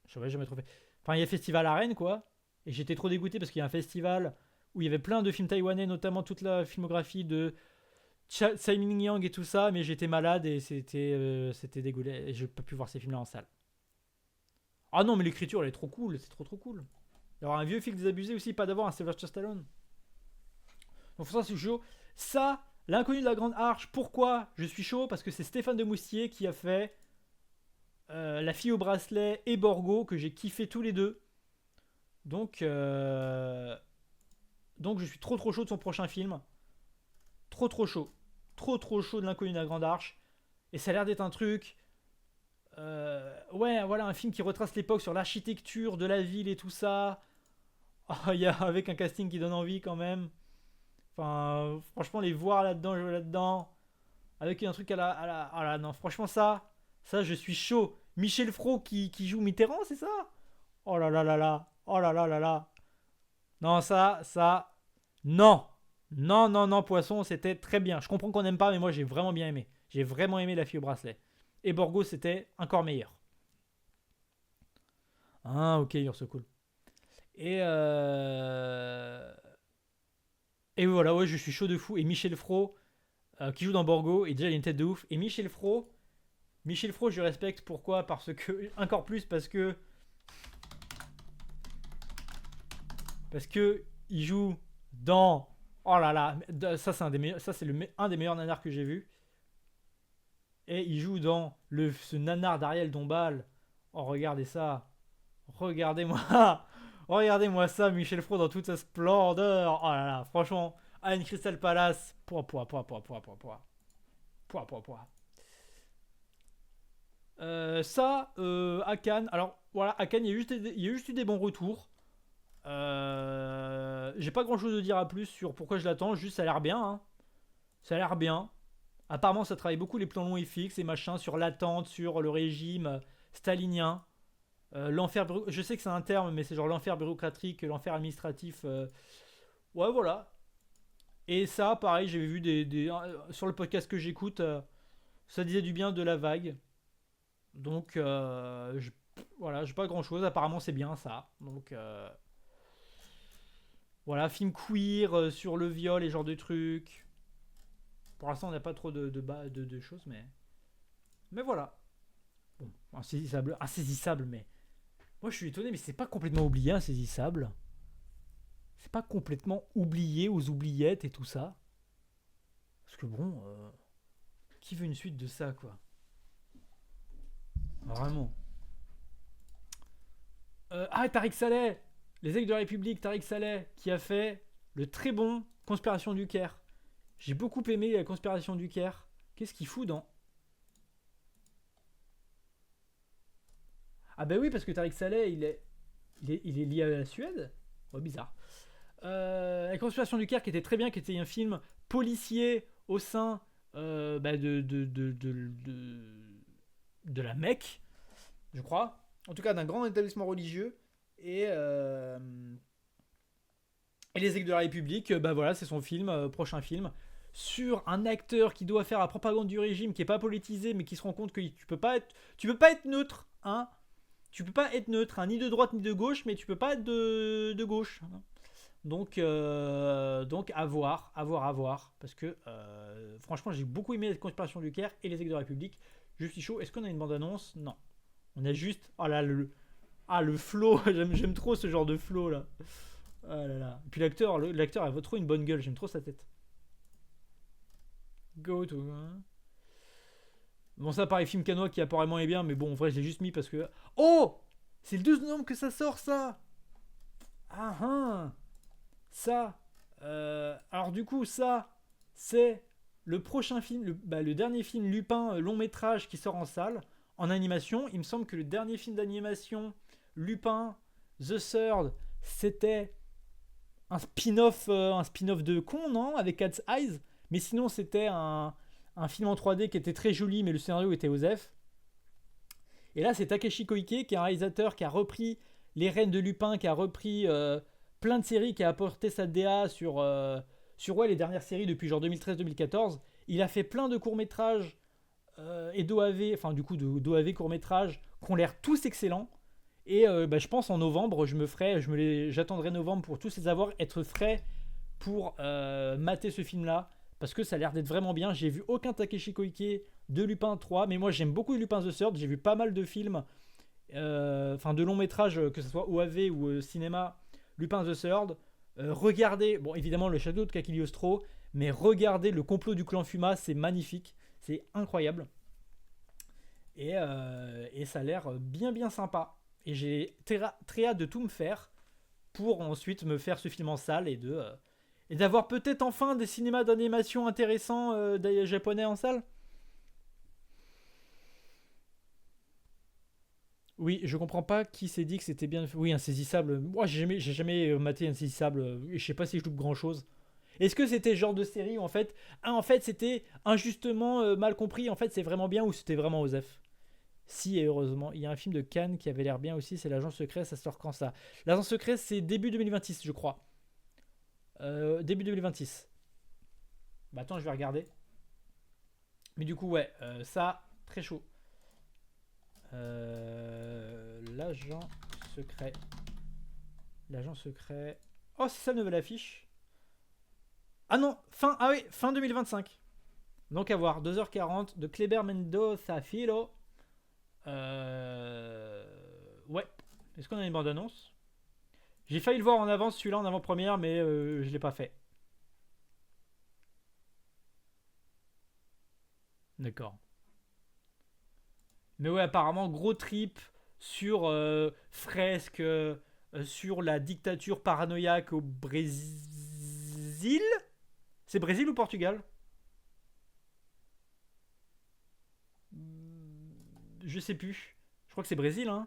J'avais jamais trop fait. Enfin, il y a festival à Rennes, quoi. Et j'étais trop dégoûté parce qu'il y a un festival où il y avait plein de films taïwanais, notamment toute la filmographie de Tsai Ming-yang et tout ça, mais j'étais malade et c'était dégoûté. Et je n'ai pas pu voir ces films-là en salle. Ah non, mais l'écriture, elle est trop cool. C'est trop cool. Il y aura un vieux film désabusé aussi, pas d'avoir un Sylvester Stallone. Donc ça, c'est chaud. Ça, L'inconnu de la Grande Arche, pourquoi je suis chaud? Parce que c'est Stéphane de Moustier qui a fait La fille au bracelet et Borgo, que j'ai kiffé tous les deux. Donc je suis trop chaud de son prochain film. Trop chaud. Trop chaud de L'inconnu de la Grande Arche. Et ça a l'air d'être un truc... ouais, voilà, un film qui retrace l'époque sur l'architecture de la ville et tout ça. Avec un casting qui donne envie quand même. Enfin, franchement, les voir là-dedans, jouer là-dedans, avec un truc ah là, non, franchement, ça, je suis chaud. Michel Fro qui joue Mitterrand, c'est ça? Oh là là là là, oh là là là là. Non, non, Poisson, c'était très bien. Je comprends qu'on n'aime pas, mais moi, j'ai vraiment bien aimé. J'ai vraiment aimé La fille au bracelet. Et Borgo, c'était encore meilleur. Ah, ok, you're so cool. Et voilà, ouais, je suis chaud de fou. Et Michel Fro, qui joue dans Borgo, et déjà il a une tête de ouf. Et Michel Fro, je le respecte. Pourquoi? Parce que, encore plus, parce que il joue dans... Oh là là, ça c'est un des meilleurs, un des meilleurs nanars que j'ai vu. Et il joue dans ce nanar d'Ariel Dombal. Oh, regardez ça. Regardez-moi. Regardez-moi ça, Michel Fro dans toute sa splendeur. Oh là là, franchement, Anne Crystal Palace. Pouah. À Cannes. Alors, voilà, à Cannes, il y a juste eu des bons retours. J'ai pas grand chose à dire à plus sur pourquoi je l'attends. Juste, ça a l'air bien. Hein. Ça a l'air bien. Apparemment, ça travaille beaucoup les plans longs et fixes et machin sur l'attente, sur le régime stalinien. L'enfer, je sais que c'est un terme, mais c'est genre l'enfer bureaucratique, l'enfer administratif. Ouais, voilà. Et ça, pareil, j'avais vu sur le podcast que j'écoute, ça disait du bien de La Vague. Donc, voilà, j'ai pas grand chose. Apparemment, c'est bien ça. Donc, voilà, film queer sur le viol et ce genre de trucs. Pour l'instant, on n'a pas trop de choses, mais voilà. Bon, insaisissable, mais. Moi, je suis étonné, mais c'est pas complètement oublié, Insaisissable. C'est pas complètement oublié aux oubliettes et tout ça. Parce que bon, qui veut une suite de ça, quoi? Vraiment. Tariq Saleh, Les Aigles de la République, Tariq Saleh, qui a fait le très bon Conspiration du Caire. J'ai beaucoup aimé la Conspiration du Caire. Qu'est-ce qu'il fout dans... Ah bah oui, parce que Tariq Saleh, il est lié à la Suède. Ouais, bizarre. La Conspiration du Caire, qui était très bien, qui était un film policier au sein de la Mecque, je crois. En tout cas, d'un grand établissement religieux. Et Les Aigles de la République, bah voilà, c'est son film, prochain film, sur un acteur qui doit faire la propagande du régime, qui est pas politisé, mais qui se rend compte que tu peux pas être neutre, hein. Tu peux pas être neutre, hein, ni de droite ni de gauche, mais tu peux pas être de gauche. Donc à voir, à voir. Parce que franchement, j'ai beaucoup aimé la conspiration du Caire et les aigles de la République. Je suis chaud. Est-ce qu'on a une bande-annonce? Non. On a juste. Oh là, le flow. J'aime trop ce genre de flow là. Ah là là. Et puis l'acteur a trop une bonne gueule. J'aime trop sa tête. Go to. Bon, ça paraît film canois qui apparemment est bien, mais bon, en vrai, je l'ai juste mis parce que. Oh! C'est le 12 novembre que ça sort, ça! Ah ah! Ça. Alors, du coup, ça, c'est le prochain film, le dernier film Lupin long métrage qui sort en salle, en animation. Il me semble que le dernier film d'animation Lupin, The Third, c'était un spin-off de con, non? Avec Cat's Eyes. Mais sinon, c'était un film en 3D qui était très joli, mais le scénario était osef. Et là, c'est Takeshi Koike, qui est un réalisateur qui a repris les rênes de Lupin, qui a repris plein de séries, qui a apporté sa DA sur les dernières séries depuis genre 2013-2014. Il a fait plein de courts-métrages et d'OAV, enfin du coup d'OAV courts-métrages qui ont l'air tous excellents. Et je pense en novembre, j'attendrai novembre pour tous les avoir, être frais pour mater ce film-là. Parce que ça a l'air d'être vraiment bien. J'ai vu aucun Takeshi Koike de Lupin 3, mais moi j'aime beaucoup Lupin the Third. J'ai vu pas mal de films, de longs métrages, que ce soit OAV ou cinéma, Lupin the Third. Regardez, bon évidemment le château de Cagliostro, mais regardez le complot du clan Fuma, c'est magnifique, c'est incroyable. Et ça a l'air bien sympa. Et j'ai très hâte de tout me faire pour ensuite me faire ce film en salle et d'avoir peut-être enfin des cinémas d'animation intéressants japonais en salle. Oui, je comprends pas qui s'est dit que c'était bien. Oui, Insaisissable. Moi, j'ai jamais maté Insaisissable. Je sais pas si je loupe grand chose. Est-ce que c'était ce genre de série où en fait c'était injustement mal compris, en fait c'est vraiment bien ou c'était vraiment osef? Si, et heureusement. Il y a un film de Cannes qui avait l'air bien aussi, c'est L'Agent Secret, ça sort quand ça? L'Agent Secret, c'est début 2026, je crois. Début 2026. Bah attends, je vais regarder. Mais du coup, ouais, ça, très chaud. L'agent secret. L'agent secret. Oh, c'est ça, nouvelle affiche. Ah non, fin 2025. Donc à voir, 2h40 de Kleber Mendoza Filo. Ouais. Est-ce qu'on a une bande-annonce? J'ai failli le voir en avance, celui-là en avant-première, mais je l'ai pas fait. D'accord. Mais ouais, apparemment, gros trip sur fresque, sur la dictature paranoïaque au Brésil. C'est Brésil ou Portugal? Je sais plus. Je crois que c'est Brésil, hein?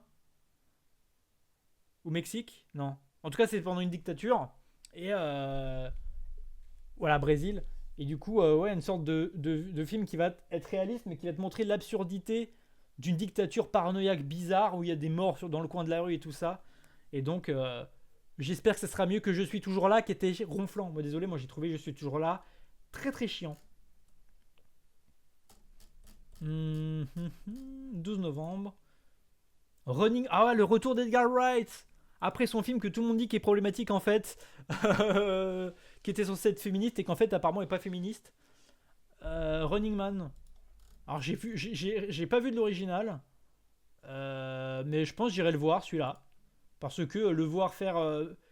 Ou Mexique? Non. En tout cas, c'est pendant une dictature. Et voilà, Brésil. Et du coup, ouais, une sorte de film qui va être réaliste, mais qui va te montrer l'absurdité d'une dictature paranoïaque bizarre où il y a des morts dans le coin de la rue et tout ça. Et donc, j'espère que ça sera mieux que Je suis toujours là, qui était ronflant. Moi, désolé, moi j'ai trouvé Je suis toujours là très très chiant. 12 novembre. Running. Ah ouais, le retour d'Edgar Wright. Après son film que tout le monde dit qui est problématique en fait. Qui était censé être féministe et qu'en fait apparemment est pas féministe. Running Man. Alors j'ai pas vu de l'original. Mais je pense que j'irai le voir celui-là. Parce que le voir faire...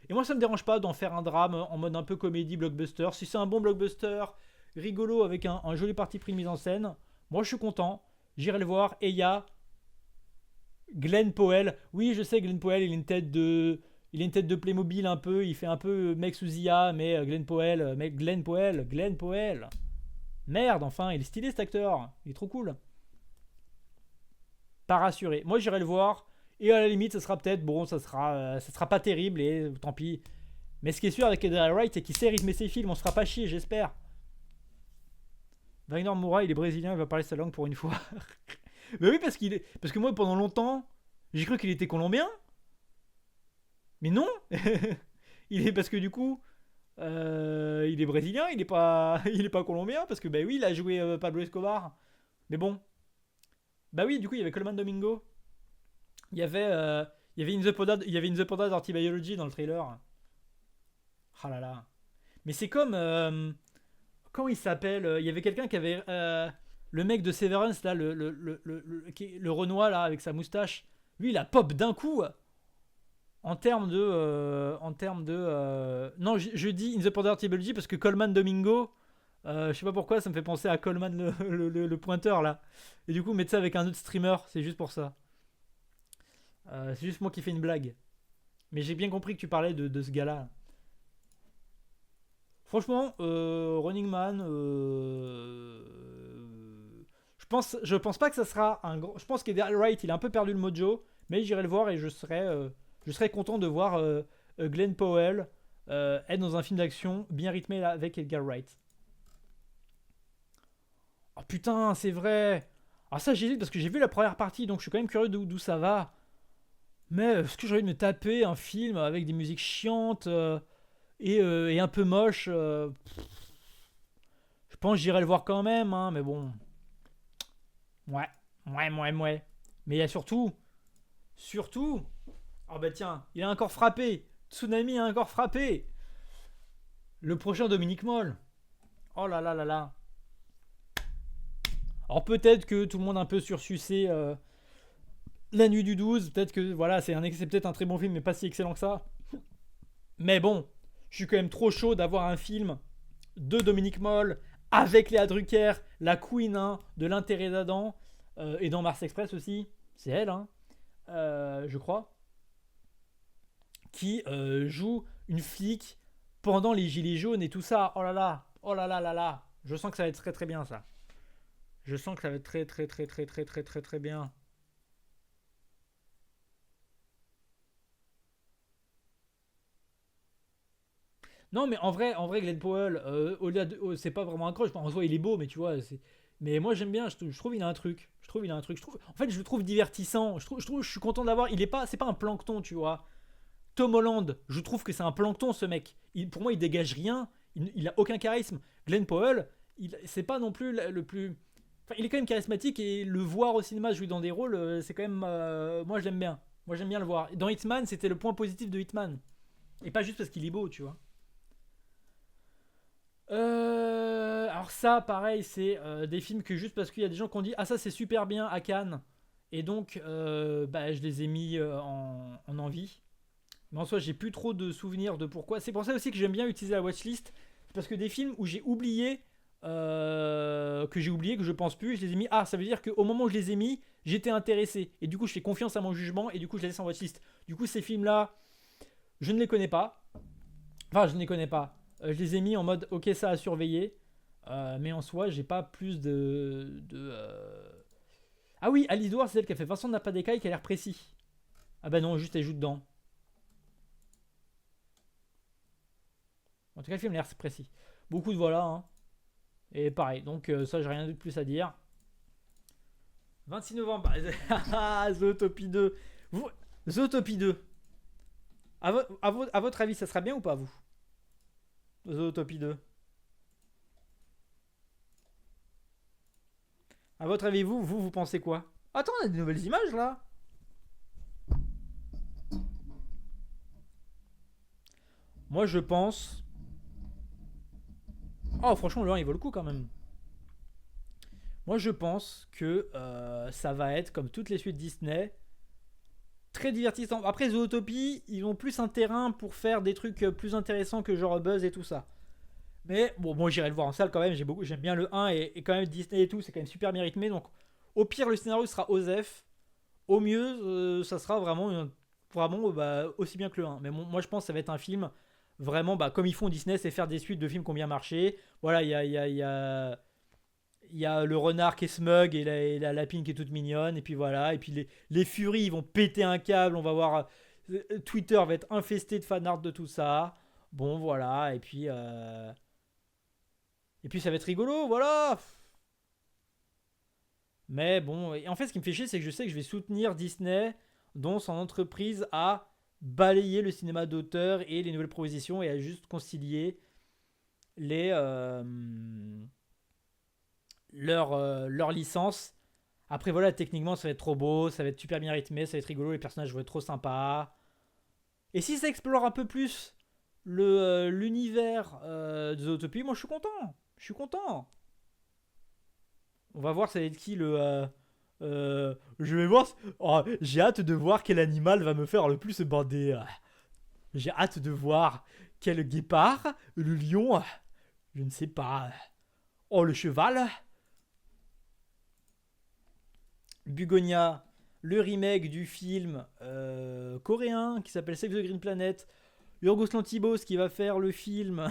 Et moi ça me dérange pas d'en faire un drame en mode un peu comédie blockbuster. Si c'est un bon blockbuster, rigolo avec un joli parti pris de mise en scène, moi je suis content. J'irai le voir. Et il y a Glenn Powell. Oui, je sais, Glenn Powell, il a une tête de Playmobil un peu. Il fait un peu mec sous IA, mais Glenn Powell. Merde, enfin, il est stylé cet acteur. Il est trop cool. Pas rassuré. Moi, j'irai le voir. Et à la limite, ça sera peut-être, bon, ça sera pas terrible et tant pis. Mais ce qui est sûr avec Edgar Wright, c'est qu'il sait rythmer ses films. On se fera pas chier, j'espère. Wagner Moura, il est brésilien, il va parler sa langue pour une fois. Mais oui, parce que moi, pendant longtemps, j'ai cru qu'il était colombien. Mais non. Parce que du coup, il est brésilien, il est pas colombien, parce que bah oui, il a joué Pablo Escobar. Mais bon. Bah oui, du coup, il y avait Coleman Domingo. Il y avait In the Podad Anti-Biology dans le trailer. Ah là là. Mais c'est comme... comment il s'appelle Il y avait quelqu'un qui avait... le mec de Severance, là, le Renoir, là, avec sa moustache. Lui, il a pop d'un coup. En termes de... non, je dis In the Powder Trilogy parce que Coleman Domingo... je sais pas pourquoi, ça me fait penser à Coleman, le pointeur, là. Et du coup, mettre ça avec un autre streamer, c'est juste pour ça. C'est juste moi qui fais une blague. Mais j'ai bien compris que tu parlais de ce gars-là. Franchement, Running Man, je pense pas que ça sera un grand. Je pense qu'Edgar Wright, il a un peu perdu le mojo, mais j'irai le voir et je serai content de voir Glenn Powell être dans un film d'action bien rythmé là, avec Edgar Wright. Oh putain, c'est vrai. Alors ça, j'hésite parce que j'ai vu la première partie, donc je suis quand même curieux d'où ça va. Mais est-ce que j'ai envie de me taper un film avec des musiques chiantes et un peu moches je pense que j'irai le voir quand même, hein, mais bon. Ouais. Mais il y a surtout. Oh bah tiens, il a encore frappé. Tsunami a encore frappé. Le prochain Dominique Moll. Oh là là là là. Alors peut-être que tout le monde a un peu sursucé La Nuit du 12. Peut-être que voilà, c'est peut-être un très bon film, mais pas si excellent que ça. Mais bon, je suis quand même trop chaud d'avoir un film de Dominique Moll avec Léa Drucker, la queen hein, de l'intérêt d'Adam, et dans Mars Express aussi, c'est elle, hein, je crois, qui joue une flic pendant les Gilets jaunes et tout ça. Oh là là, oh là là là là. Je sens que ça va être très très bien ça. Je sens que ça va être très très très très très très très très bien. Non, mais en vrai Glenn Powell, c'est pas vraiment un crush. En soi, il est beau, mais tu vois, mais moi j'aime bien. Je trouve il a un truc. En fait, je le trouve divertissant. Je suis content d'avoir. C'est pas un plancton, tu vois. Tom Holland, je trouve que c'est un plancton, ce mec. Pour moi, il dégage rien. Il a aucun charisme. Glenn Powell, c'est pas non plus le plus. Enfin, il est quand même charismatique et le voir au cinéma jouer dans des rôles, c'est quand même. Moi, je l'aime bien. Moi, j'aime bien le voir. Dans Hitman, c'était le point positif de Hitman. Et pas juste parce qu'il est beau, tu vois. Alors ça, pareil, c'est des films que juste parce qu'il y a des gens qui ont dit ah ça c'est super bien à Cannes et donc je les ai mis en envie. Mais en soi, j'ai plus trop de souvenirs de pourquoi. C'est pour ça aussi que j'aime bien utiliser la watchlist, parce que des films où j'ai oublié que je pense plus, je les ai mis. Ah, ça veut dire qu'au moment où je les ai mis, j'étais intéressé et du coup je fais confiance à mon jugement et du coup je les laisse en watchlist. Du coup ces films-là, je ne les connais pas. Enfin, je ne les connais pas. Je les ai mis en mode ok ça à surveiller, mais en soi j'ai pas plus Ah oui, Alice Douard, c'est celle qui a fait Vincent n'a pas d'écaille qui a l'air précis. Ah bah non, juste elle joue dedans. En tout cas le film a l'air précis. Beaucoup de voilà hein. Et pareil, donc ça j'ai rien de plus à dire. 26 novembre. Zootopie 2. Zootopie 2. À votre avis, ça sera bien ou pas vous Zootopie 2. À votre avis, vous pensez quoi? Attends, on a des nouvelles images là. Moi je pense. Oh, franchement, le 1 il vaut le coup quand même. Moi je pense que ça va être comme toutes les suites Disney. Très divertissant. Après Zootopie, ils ont plus un terrain pour faire des trucs plus intéressants que genre Buzz et tout ça. Mais bon, moi j'irai le voir en salle quand même. J'aime bien le 1 et quand même Disney et tout, c'est quand même super bien rythmé. Donc au pire, le scénario sera Osef. Au mieux, ça sera vraiment, aussi bien que le 1. Mais bon, moi je pense que ça va être un film vraiment comme ils font Disney, c'est faire des suites de films qui ont bien marché. Voilà, il y a le renard qui est smug et la lapine qui est toute mignonne. Et puis voilà. Et puis les furies, ils vont péter un câble. On va voir. Twitter va être infesté de fanart de tout ça. Bon, voilà. Et puis ça va être rigolo. Voilà. Mais bon. Et en fait, ce qui me fait chier, c'est que je sais que je vais soutenir Disney dans son entreprise à balayer le cinéma d'auteur et les nouvelles propositions et à juste concilier leur licence. Après voilà, techniquement ça va être trop beau, ça va être super bien rythmé, ça va être rigolo, les personnages vont être trop sympas. Et si ça explore un peu plus l'univers de Zootopie, moi je suis content. Je suis content. On va voir ça va être qui je vais voir. Oh, j'ai hâte de voir quel animal va me faire le plus bander. J'ai hâte de voir quel guépard, le lion, je ne sais pas. Oh, le cheval. Bugonia, le remake du film coréen qui s'appelle Save the Green Planet. Yorgos Lanthimos qui va faire le film.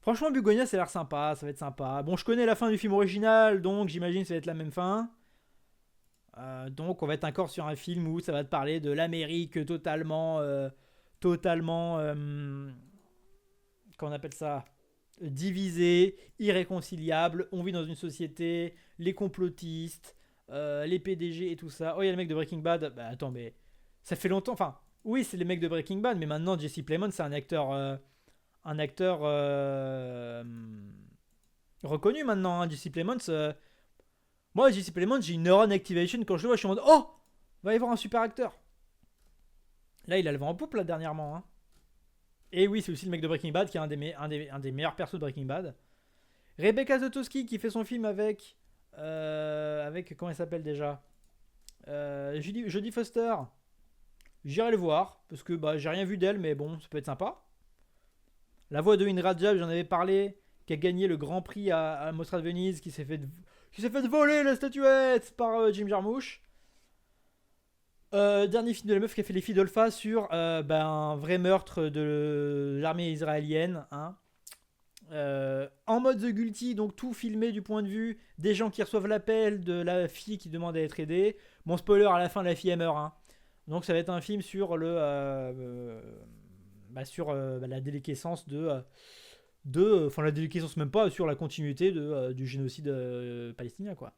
Franchement, Bugonia, ça a l'air sympa, ça va être sympa. Bon, je connais la fin du film original, donc j'imagine que ça va être la même fin. Donc, on va être encore sur un film où ça va te parler de l'Amérique totalement. Qu'on appelle ça divisée, irréconciliable. On vit dans une société, les complotistes, les PDG et tout ça. Oh, il y a le mec de Breaking Bad. Bah, attends, mais ça fait longtemps. Enfin, oui, c'est les mecs de Breaking Bad, mais maintenant, Jesse Plemons, c'est un acteur. Reconnu maintenant, hein, Jesse Plemons. Moi, Jesse Plemons, j'ai une neuron activation quand je le vois, je suis en mode oh, va y voir un super acteur. Là, il a le vent en poupe là dernièrement. Hein. Et oui, c'est aussi le mec de Breaking Bad qui est un des meilleurs persos de Breaking Bad. Rebecca Zotowski qui fait son film avec comment elle s'appelle déjà Jodie Foster. J'irai le voir parce que bah j'ai rien vu d'elle, mais bon, ça peut être sympa. La voix de Indra Jab, j'en avais parlé, qui a gagné le Grand Prix à Mostra de Venise, qui s'est fait voler la statuette par Jim Jarmusch. Dernier film de la meuf qui a fait les filles d'Olpha sur un vrai meurtre de l'armée israélienne. Hein. En mode The Guilty, donc tout filmé du point de vue des gens qui reçoivent l'appel de la fille qui demande à être aidée. Bon, spoiler, à la fin, la fille elle meurt. Hein. Donc ça va être un film sur la déliquescence enfin la déliquescence même pas, sur la continuité du génocide palestinien, quoi.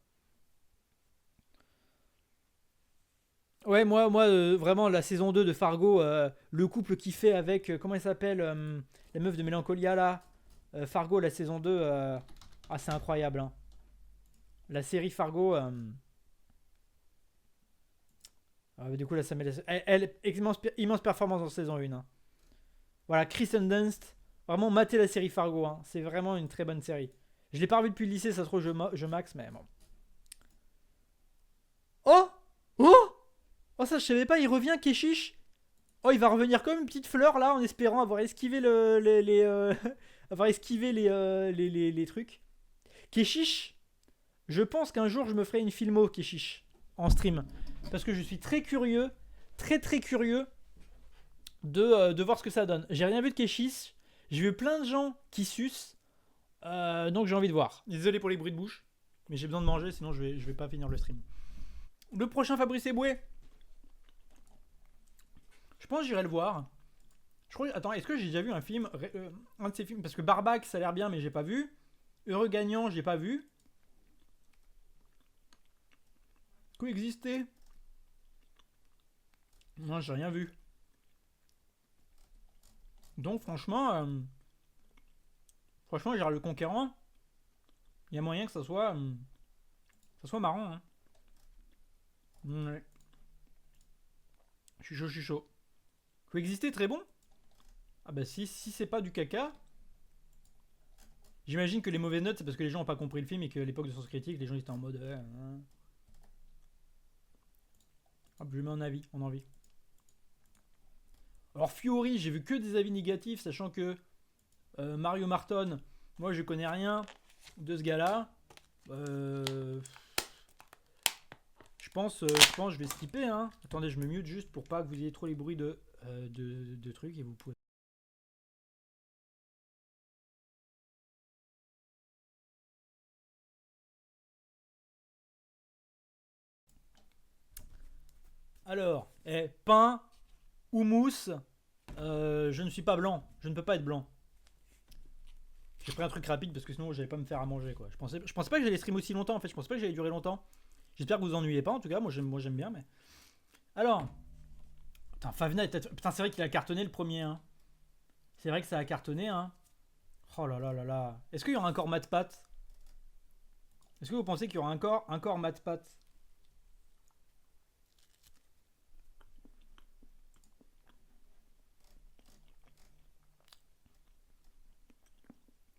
Ouais, moi vraiment, la saison 2 de Fargo, le couple qui fait avec, comment elle s'appelle, la meuf de Mélancolia, là. Fargo, la saison 2, c'est incroyable. Hein. La série Fargo... du coup, là, ça met elle immense performance en saison 1. Hein. Voilà, Kristen Dunst. Vraiment, matez la série Fargo. Hein. C'est vraiment une très bonne série. Je l'ai pas revu depuis le lycée, ça se trouve, je max, mais bon. Oh Oh Oh, ça, je savais pas, il revient, Keshish. Oh, il va revenir comme une petite fleur, là, en espérant avoir esquivé avoir esquivé les trucs. Keshish, je pense qu'un jour, je me ferai une filmo, Keshish, en stream. Parce que je suis très curieux, très curieux de voir ce que ça donne. J'ai rien vu de Keshish. J'ai vu plein de gens qui sucent. Donc j'ai envie de voir. Désolé pour les bruits de bouche. Mais j'ai besoin de manger, sinon je vais pas finir le stream. Le prochain Fabrice Eboué. Je pense que j'irai le voir. Attends, est-ce que j'ai déjà vu un film, un de ces films, parce que Barbac ça a l'air bien mais j'ai pas vu. Heureux gagnant j'ai pas vu. Coexister. Non, j'ai rien vu. Donc franchement j'irai le Conquérant. Il y a moyen que ça soit marrant. Hein. Ouais. Je suis chaud. Coexister, très bon. Ah bah si c'est pas du caca. J'imagine que les mauvaises notes c'est parce que les gens ont pas compris le film et qu'à l'époque de Sens Critique les gens étaient en mode Hop, je lui mets un avis, en envie. Alors Fiori, j'ai vu que des avis négatifs, sachant que Mario Marton, moi je connais rien de ce gars-là. Je pense je vais skipper. Hein. Attendez, je me mute juste pour pas que vous ayez trop les bruits de trucs et vous pouvez. Alors, pain ou mousse, je ne suis pas blanc. Je ne peux pas être blanc. J'ai pris un truc rapide parce que sinon j'allais pas me faire à manger, quoi. Je pensais pas que j'allais stream aussi longtemps en fait. Je pensais pas que j'allais durer longtemps. J'espère que vous vous ennuyez pas en tout cas. Moi j'aime bien, mais. Alors. Putain, Favna, putain, c'est vrai qu'il a cartonné le premier. Hein. C'est vrai que ça a cartonné. Hein. Oh là là là là. Est-ce qu'il y aura encore MatPat? Est-ce que vous pensez qu'il y aura encore MatPat?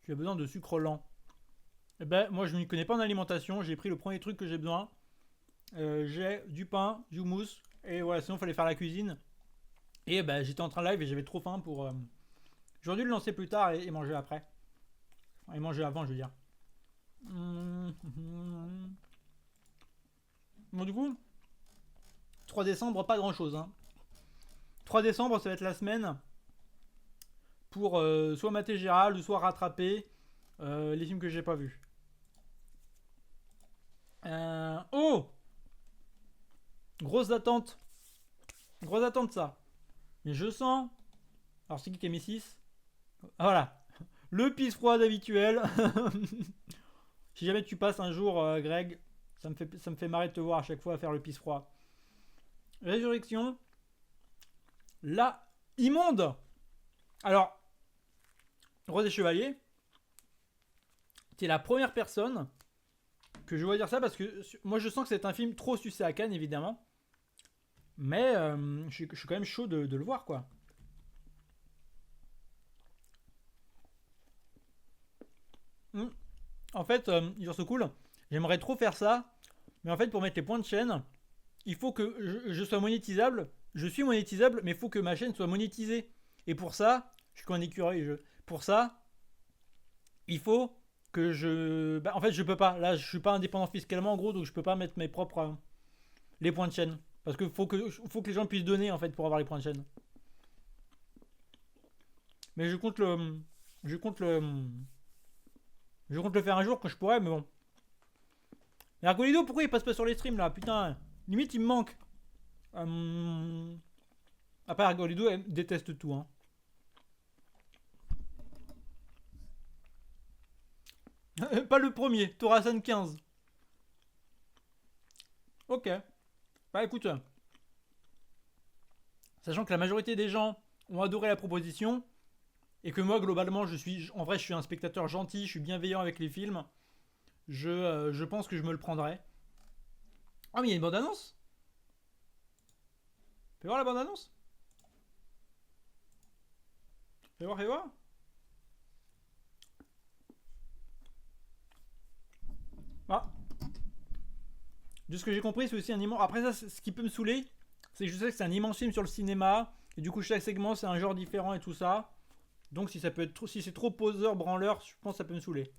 Tu as besoin de sucre lent. Eh ben, moi, je ne m'y connais pas en alimentation. J'ai pris le premier truc que j'ai besoin. J'ai du pain, du houmous. Et voilà, sinon, il fallait faire la cuisine. Et ben, j'étais en train de live et j'avais trop faim pour... J'aurais dû le lancer plus tard et manger après. Et manger avant, je veux dire. Bon, du coup, 3 décembre, pas grand-chose. Hein. 3 décembre, ça va être la semaine pour soit mater Gérald, soit rattraper les films que j'ai pas vus. Oh, grosse attente. Grosse attente, ça. Mais je sens... Alors, c'est qui a mis 6 ? Voilà. Le pisse froid habituel. Si jamais tu passes un jour, Greg, ça me fait marrer de te voir à chaque fois à faire le pisse froid. Résurrection. Là, immonde. Alors, Roi des Chevaliers, t'es la première personne que je vois dire ça parce que moi je sens que c'est un film trop sucé à Cannes, évidemment. Mais je suis quand même chaud de le voir, quoi. En fait, sur ce cool, j'aimerais trop faire ça. Mais en fait, pour mettre les points de chaîne, il faut que je sois monétisable. Je suis monétisable, mais il faut que ma chaîne soit monétisée. Et pour ça, je suis comme un écureuil. Pour ça, il faut que je... Bah, en fait, je peux pas. Là, je suis pas indépendant fiscalement, en gros, donc je peux pas mettre mes propres... les points de chaîne. Parce qu'il faut que les gens puissent donner, en fait, pour avoir les points de chaîne. Mais je compte le faire un jour quand je pourrais, mais bon. Mais Argolido, pourquoi il passe pas sur les streams, là? Putain, limite, il me manque. Après, Argolido, elle déteste tout, hein. Pas le premier, Torasan 15. Ok. Bah écoute, sachant que la majorité des gens ont adoré la proposition, et que moi globalement je suis un spectateur gentil, je suis bienveillant avec les films, je pense que je me le prendrai. Ah mais il y a une bande-annonce. Fais voir la bande-annonce. Fais voir. Ah. De ce que j'ai compris, c'est aussi un immense... Après ça, ce qui peut me saouler, c'est que je sais que c'est un immense film sur le cinéma, et du coup chaque segment c'est un genre différent et tout ça. Donc si c'est trop poseur, branleur, je pense que ça peut me saouler.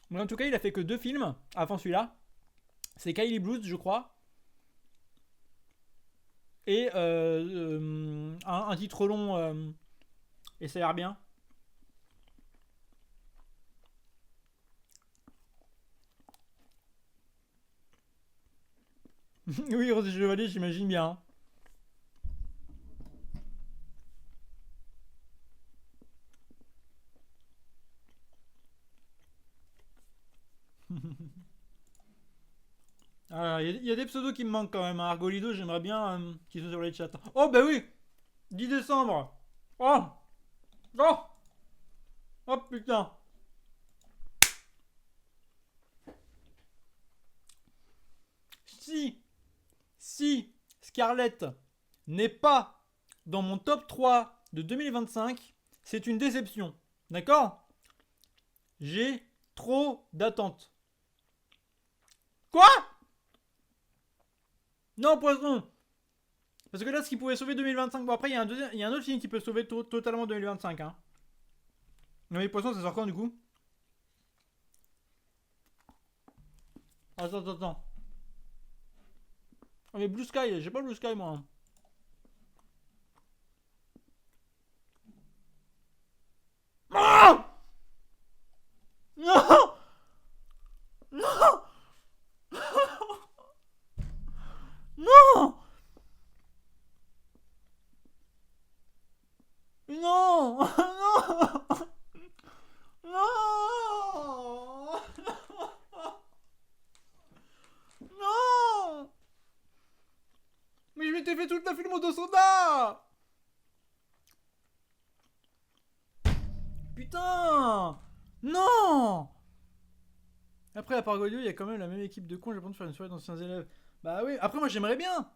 Mais en tout cas, il a fait que 2 films avant celui-là. C'est Kylie Blues, je crois. Et un titre long, et ça a l'air bien. Oui, Rose et Chevalier, j'imagine bien. Il y a des pseudos qui me manquent quand même. Hein. Argolido, j'aimerais bien qu'ils soient sur les chats. Oh, bah oui 10 décembre. Oh Oh Oh putain. Si Scarlett n'est pas dans mon top 3 de 2025, c'est une déception. D'accord? J'ai trop d'attentes. Quoi? Non, poisson. Parce que là, ce qui pouvait sauver 2025... Bon, après, il y a un autre film qui peut sauver totalement 2025. Hein. Non, mais poisson, ça sort quand, du coup? Attends. Ah, mais Blue Sky, j'ai pas Blue Sky, moi. Ah non! Non! Non! Non! Non! Non! Mais je m'étais fait toute la film de soda! Putain! Non! Après, à Pargoglio, il y a quand même la même équipe de cons, j'ai pas de faire une soirée d'anciens élèves. Bah oui, après, moi j'aimerais bien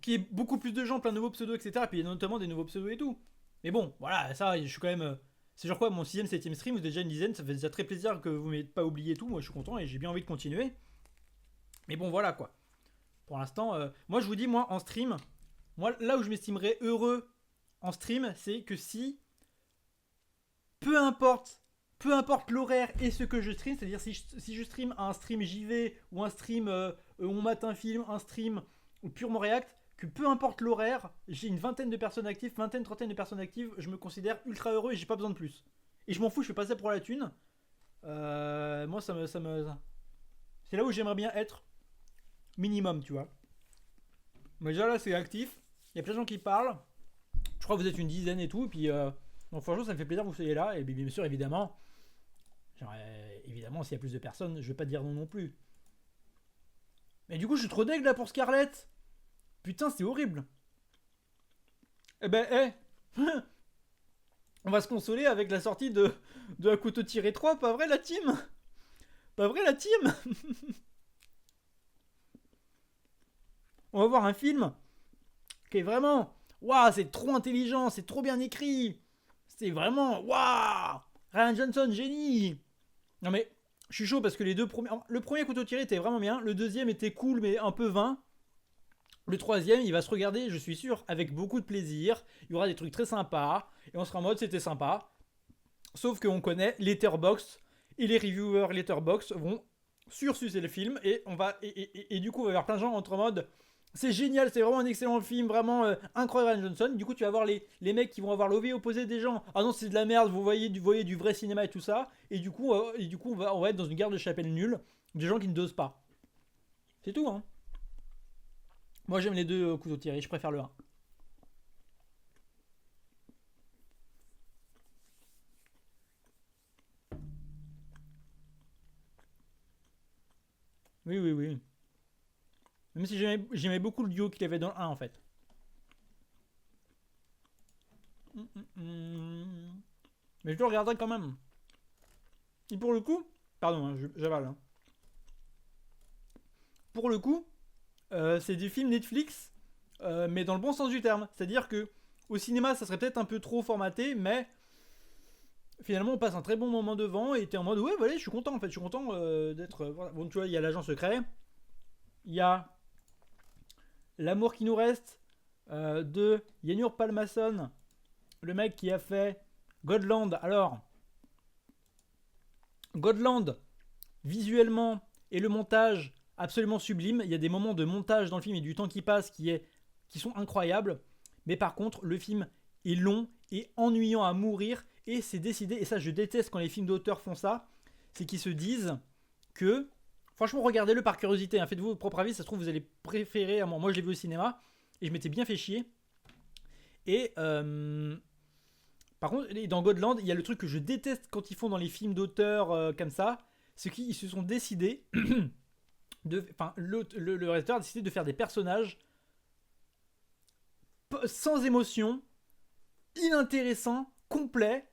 qu'il y ait beaucoup plus de gens, plein de nouveaux pseudos, etc. Et puis il y a notamment des nouveaux pseudos et tout. Mais bon, voilà, ça, je suis quand même. C'est genre quoi, mon 6ème, 7ème stream, vous êtes déjà une dizaine, ça fait déjà très plaisir que vous m'ayez pas oublié tout, moi je suis content et j'ai bien envie de continuer. Mais bon, voilà quoi. Pour l'instant, moi je vous dis, moi en stream, moi là où je m'estimerais heureux en stream, c'est que si, peu importe l'horaire et ce que je stream, c'est-à-dire si je stream un stream JV ou un stream on mate un film, un stream ou purement react, que peu importe l'horaire, j'ai une vingtaine de personnes actives, trentaine de personnes actives, je me considère ultra heureux et j'ai pas besoin de plus. Et je m'en fous, je fais pas ça pour la thune. Moi, c'est là où j'aimerais bien être. Minimum, tu vois. Mais déjà là, c'est actif. Il y a plein de gens qui parlent. Je crois que vous êtes une dizaine et tout. Et puis, donc franchement, ça me fait plaisir que vous soyez là. Et bien sûr, évidemment, évidemment, s'il y a plus de personnes, je vais pas dire non non plus. Mais du coup, je suis trop deg là pour Scarlett. Putain, c'est horrible. Eh ben, on va se consoler avec la sortie de Un couteau tiré 3, pas vrai la team? Pas vrai la team? On va voir un film qui est vraiment... Waouh, c'est trop intelligent, c'est trop bien écrit. C'est vraiment... Waouh, Ryan Johnson, génie. Non mais, je suis chaud parce que les deux premiers... Le premier couteau tiré était vraiment bien. Le deuxième était cool mais un peu vain. Le troisième, il va se regarder, je suis sûr, avec beaucoup de plaisir. Il y aura des trucs très sympas. Et on sera en mode, c'était sympa. Sauf qu'on connaît Letterboxd. Et les reviewers Letterboxd vont sursucer le film. Et on va et du coup, on va y avoir plein de gens entre en mode... C'est génial, c'est vraiment un excellent film, vraiment incroyable Ryan Johnson. Du coup, tu vas voir les mecs qui vont avoir l'OV opposé des gens. Ah non, c'est de la merde, vous voyez du vrai cinéma et tout ça. Et du coup, on va être dans une guerre de chapelle nulle. Des gens qui ne dosent pas. C'est tout, hein. Moi, j'aime les deux couteaux tirés, je préfère le 1. Oui, oui, oui. Même si j'aimais beaucoup le duo qu'il avait dans le 1, en fait. Mais je le regarderai quand même. Et pour le coup... Pardon, hein, j'avale. Hein. Pour le coup, c'est des films Netflix, mais dans le bon sens du terme. C'est-à-dire que au cinéma, ça serait peut-être un peu trop formaté, mais finalement, on passe un très bon moment devant et t'es en mode ouais, voilà, je suis content en fait, je suis content d'être. Voilà. Bon, tu vois, il y a l'agent secret, il y a L'amour qui nous reste de Yanur Palmason, le mec qui a fait Godland. Alors, Godland, visuellement et le montage absolument sublime. Il y a des moments de montage dans le film et du temps qui passe qui sont incroyables. Mais par contre, le film est long et ennuyant à mourir. Et c'est décidé, et ça je déteste quand les films d'auteur font ça, c'est qu'ils se disent que... Franchement, regardez-le par curiosité. Hein. Faites-vous votre propre avis, ça se trouve vous allez préférer à moi. Moi je l'ai vu au cinéma et je m'étais bien fait chier. Et... Par contre, dans Godland, il y a le truc que je déteste quand ils font dans les films d'auteur comme ça, c'est qu'ils se sont décidés... le réalisateur a décidé de faire des personnages sans émotion, inintéressants, complets,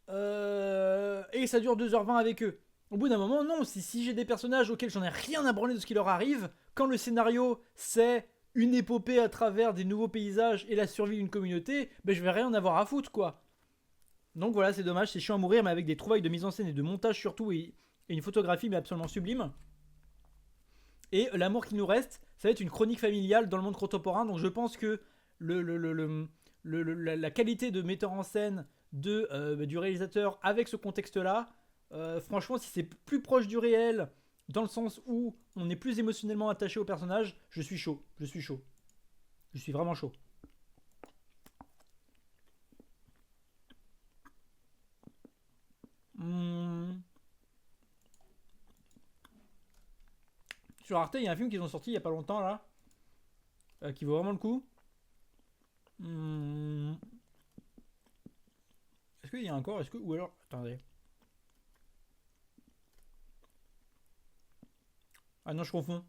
et ça dure 2h20 avec eux. Au bout d'un moment, non, si j'ai des personnages auxquels j'en ai rien à branler de ce qui leur arrive, quand le scénario c'est une épopée à travers des nouveaux paysages et la survie d'une communauté, ben je vais rien en avoir à foutre quoi. Donc voilà, c'est dommage, c'est chiant à mourir, mais avec des trouvailles de mise en scène et de montage surtout, et une photographie mais absolument sublime. Et L'amour qui nous reste, ça va être une chronique familiale dans le monde contemporain. Donc je pense que la qualité de metteur en scène du réalisateur avec ce contexte-là, franchement, si c'est plus proche du réel, dans le sens où on est plus émotionnellement attaché au personnage, je suis chaud. Je suis vraiment chaud. Sur Arte, il y a un film qu'ils ont sorti il y a pas longtemps là, qui vaut vraiment le coup. Est-ce qu'il y a encore, ou alors, attendez. Ah non, je confonds.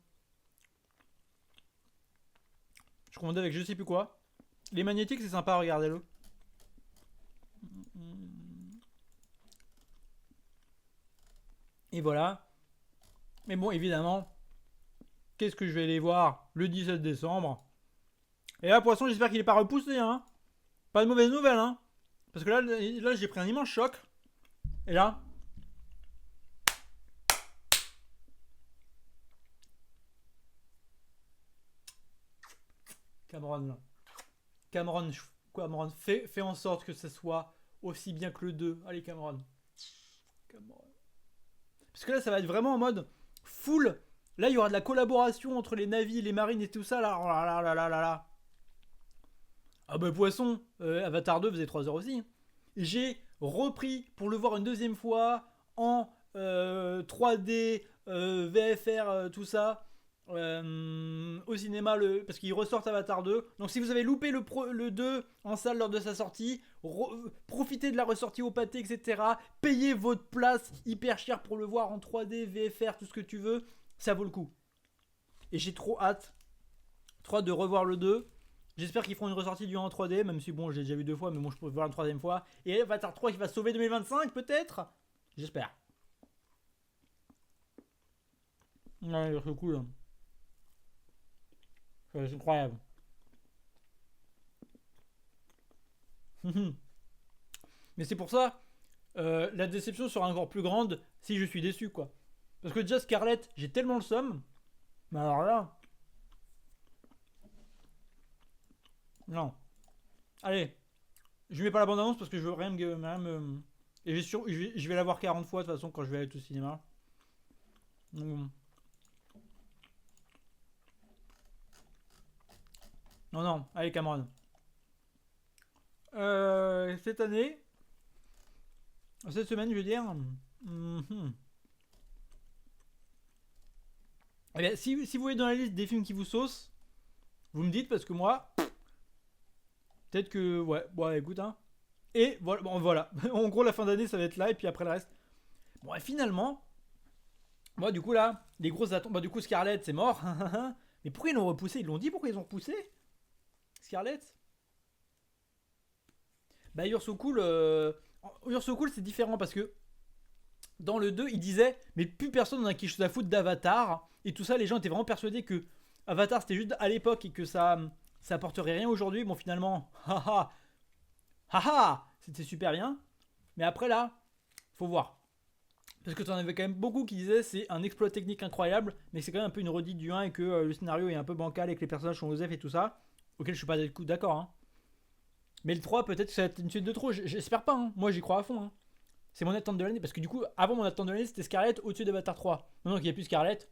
Je confondais avec je sais plus quoi. Les magnétiques, c'est sympa, regardez-le. Et voilà. Mais bon, évidemment, qu'est-ce que je vais aller voir le 17 décembre? Et là, Poisson, j'espère qu'il est pas repoussé, hein. Pas de mauvaise nouvelle, hein. Parce que là j'ai pris un immense choc. Et là. Cameron. Cameron, fais en sorte que ce soit aussi bien que le 2. Allez, Cameron. Parce que là, ça va être vraiment en mode full. Là, il y aura de la collaboration entre les navires, les marines et tout ça. Là, oh là là là là là. Ah bah, Poisson, Avatar 2 faisait 3 heures aussi. J'ai repris pour le voir une deuxième fois en 3D, VFR, tout ça. Au cinéma parce qu'ils ressortent Avatar 2. Donc si vous avez loupé le 2 en salle lors de sa sortie, profitez de la ressortie au pâté, etc. Payez votre place hyper cher pour le voir en 3D, VFR, tout ce que tu veux. Ça vaut le coup. Et j'ai trop hâte de revoir le 2. J'espère qu'ils feront une ressortie du 1 en 3D, même si bon, j'ai déjà vu 2 fois, mais bon, je peux voir une troisième fois. Et Avatar 3 qui va sauver 2025 peut-être. J'espère. Ouais, c'est cool. C'est incroyable. Mais c'est pour ça, la déception sera encore plus grande si je suis déçu, quoi. Parce que déjà Scarlett, j'ai tellement le seum. Mais alors là... Non. Allez. Je mets pas la bande-annonce parce que je veux rien me... Et je vais la voir 40 fois de toute façon quand je vais aller au cinéma. Donc... Non, allez Cameron. Cette semaine, je veux dire. Eh bien, si vous voyez dans la liste des films qui vous saucent, vous me dites parce que moi, peut-être que ouais, bon, écoute hein. Et voilà, bon voilà. En gros, la fin d'année, ça va être là et puis après le reste. Bon, et finalement, moi du coup là, les grosses attentes. Bah du coup, Scarlett, c'est mort. Mais pourquoi ils l'ont repoussé? Ils l'ont dit pourquoi ils ont repoussé? Scarlett? Bah You're So Cool, c'est différent parce que dans le 2 il disait mais plus personne n'en a quelque chose à foutre d'Avatar et tout ça, les gens étaient vraiment persuadés que Avatar c'était juste à l'époque et que ça apporterait rien aujourd'hui. Bon finalement, haha, c'était super bien. Mais après là, faut voir. Parce que t'en avais quand même beaucoup qui disaient c'est un exploit technique incroyable, mais c'est quand même un peu une redite du 1 et que le scénario est un peu bancal et que les personnages sont osef et tout ça. Auquel je suis pas d'accord hein. Mais le 3 peut-être que ça va être une suite de trop, j'espère pas hein. Moi j'y crois à fond hein. C'est mon attente de l'année parce que du coup avant mon attente de l'année c'était Scarlett au-dessus d'Avatar 3. Maintenant qu'il n'y a plus Scarlett.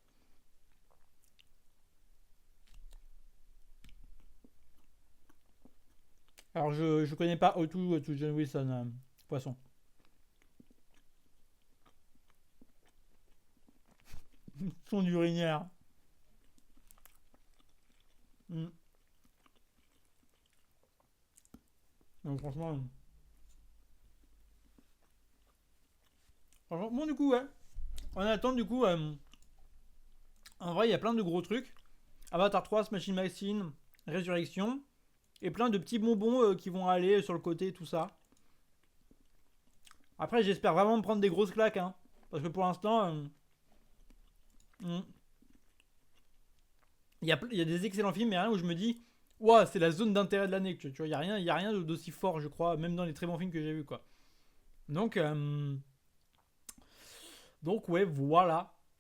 Alors je connais pas O2 John Wilson Poisson. Son urinière. Donc franchement, bon du coup ouais. On attend du coup. En vrai il y a plein de gros trucs. Avatar 3, Smashing Machine, Résurrection. Et plein de petits bonbons qui vont aller sur le côté, tout ça. Après j'espère vraiment me prendre des grosses claques hein. Parce que pour l'instant... il y a des excellents films mais rien où je me dis... Ouah, c'est la zone d'intérêt de l'année. Tu vois, il y a rien d'aussi fort, je crois, même dans les très bons films que j'ai vus, quoi. Donc ouais, voilà.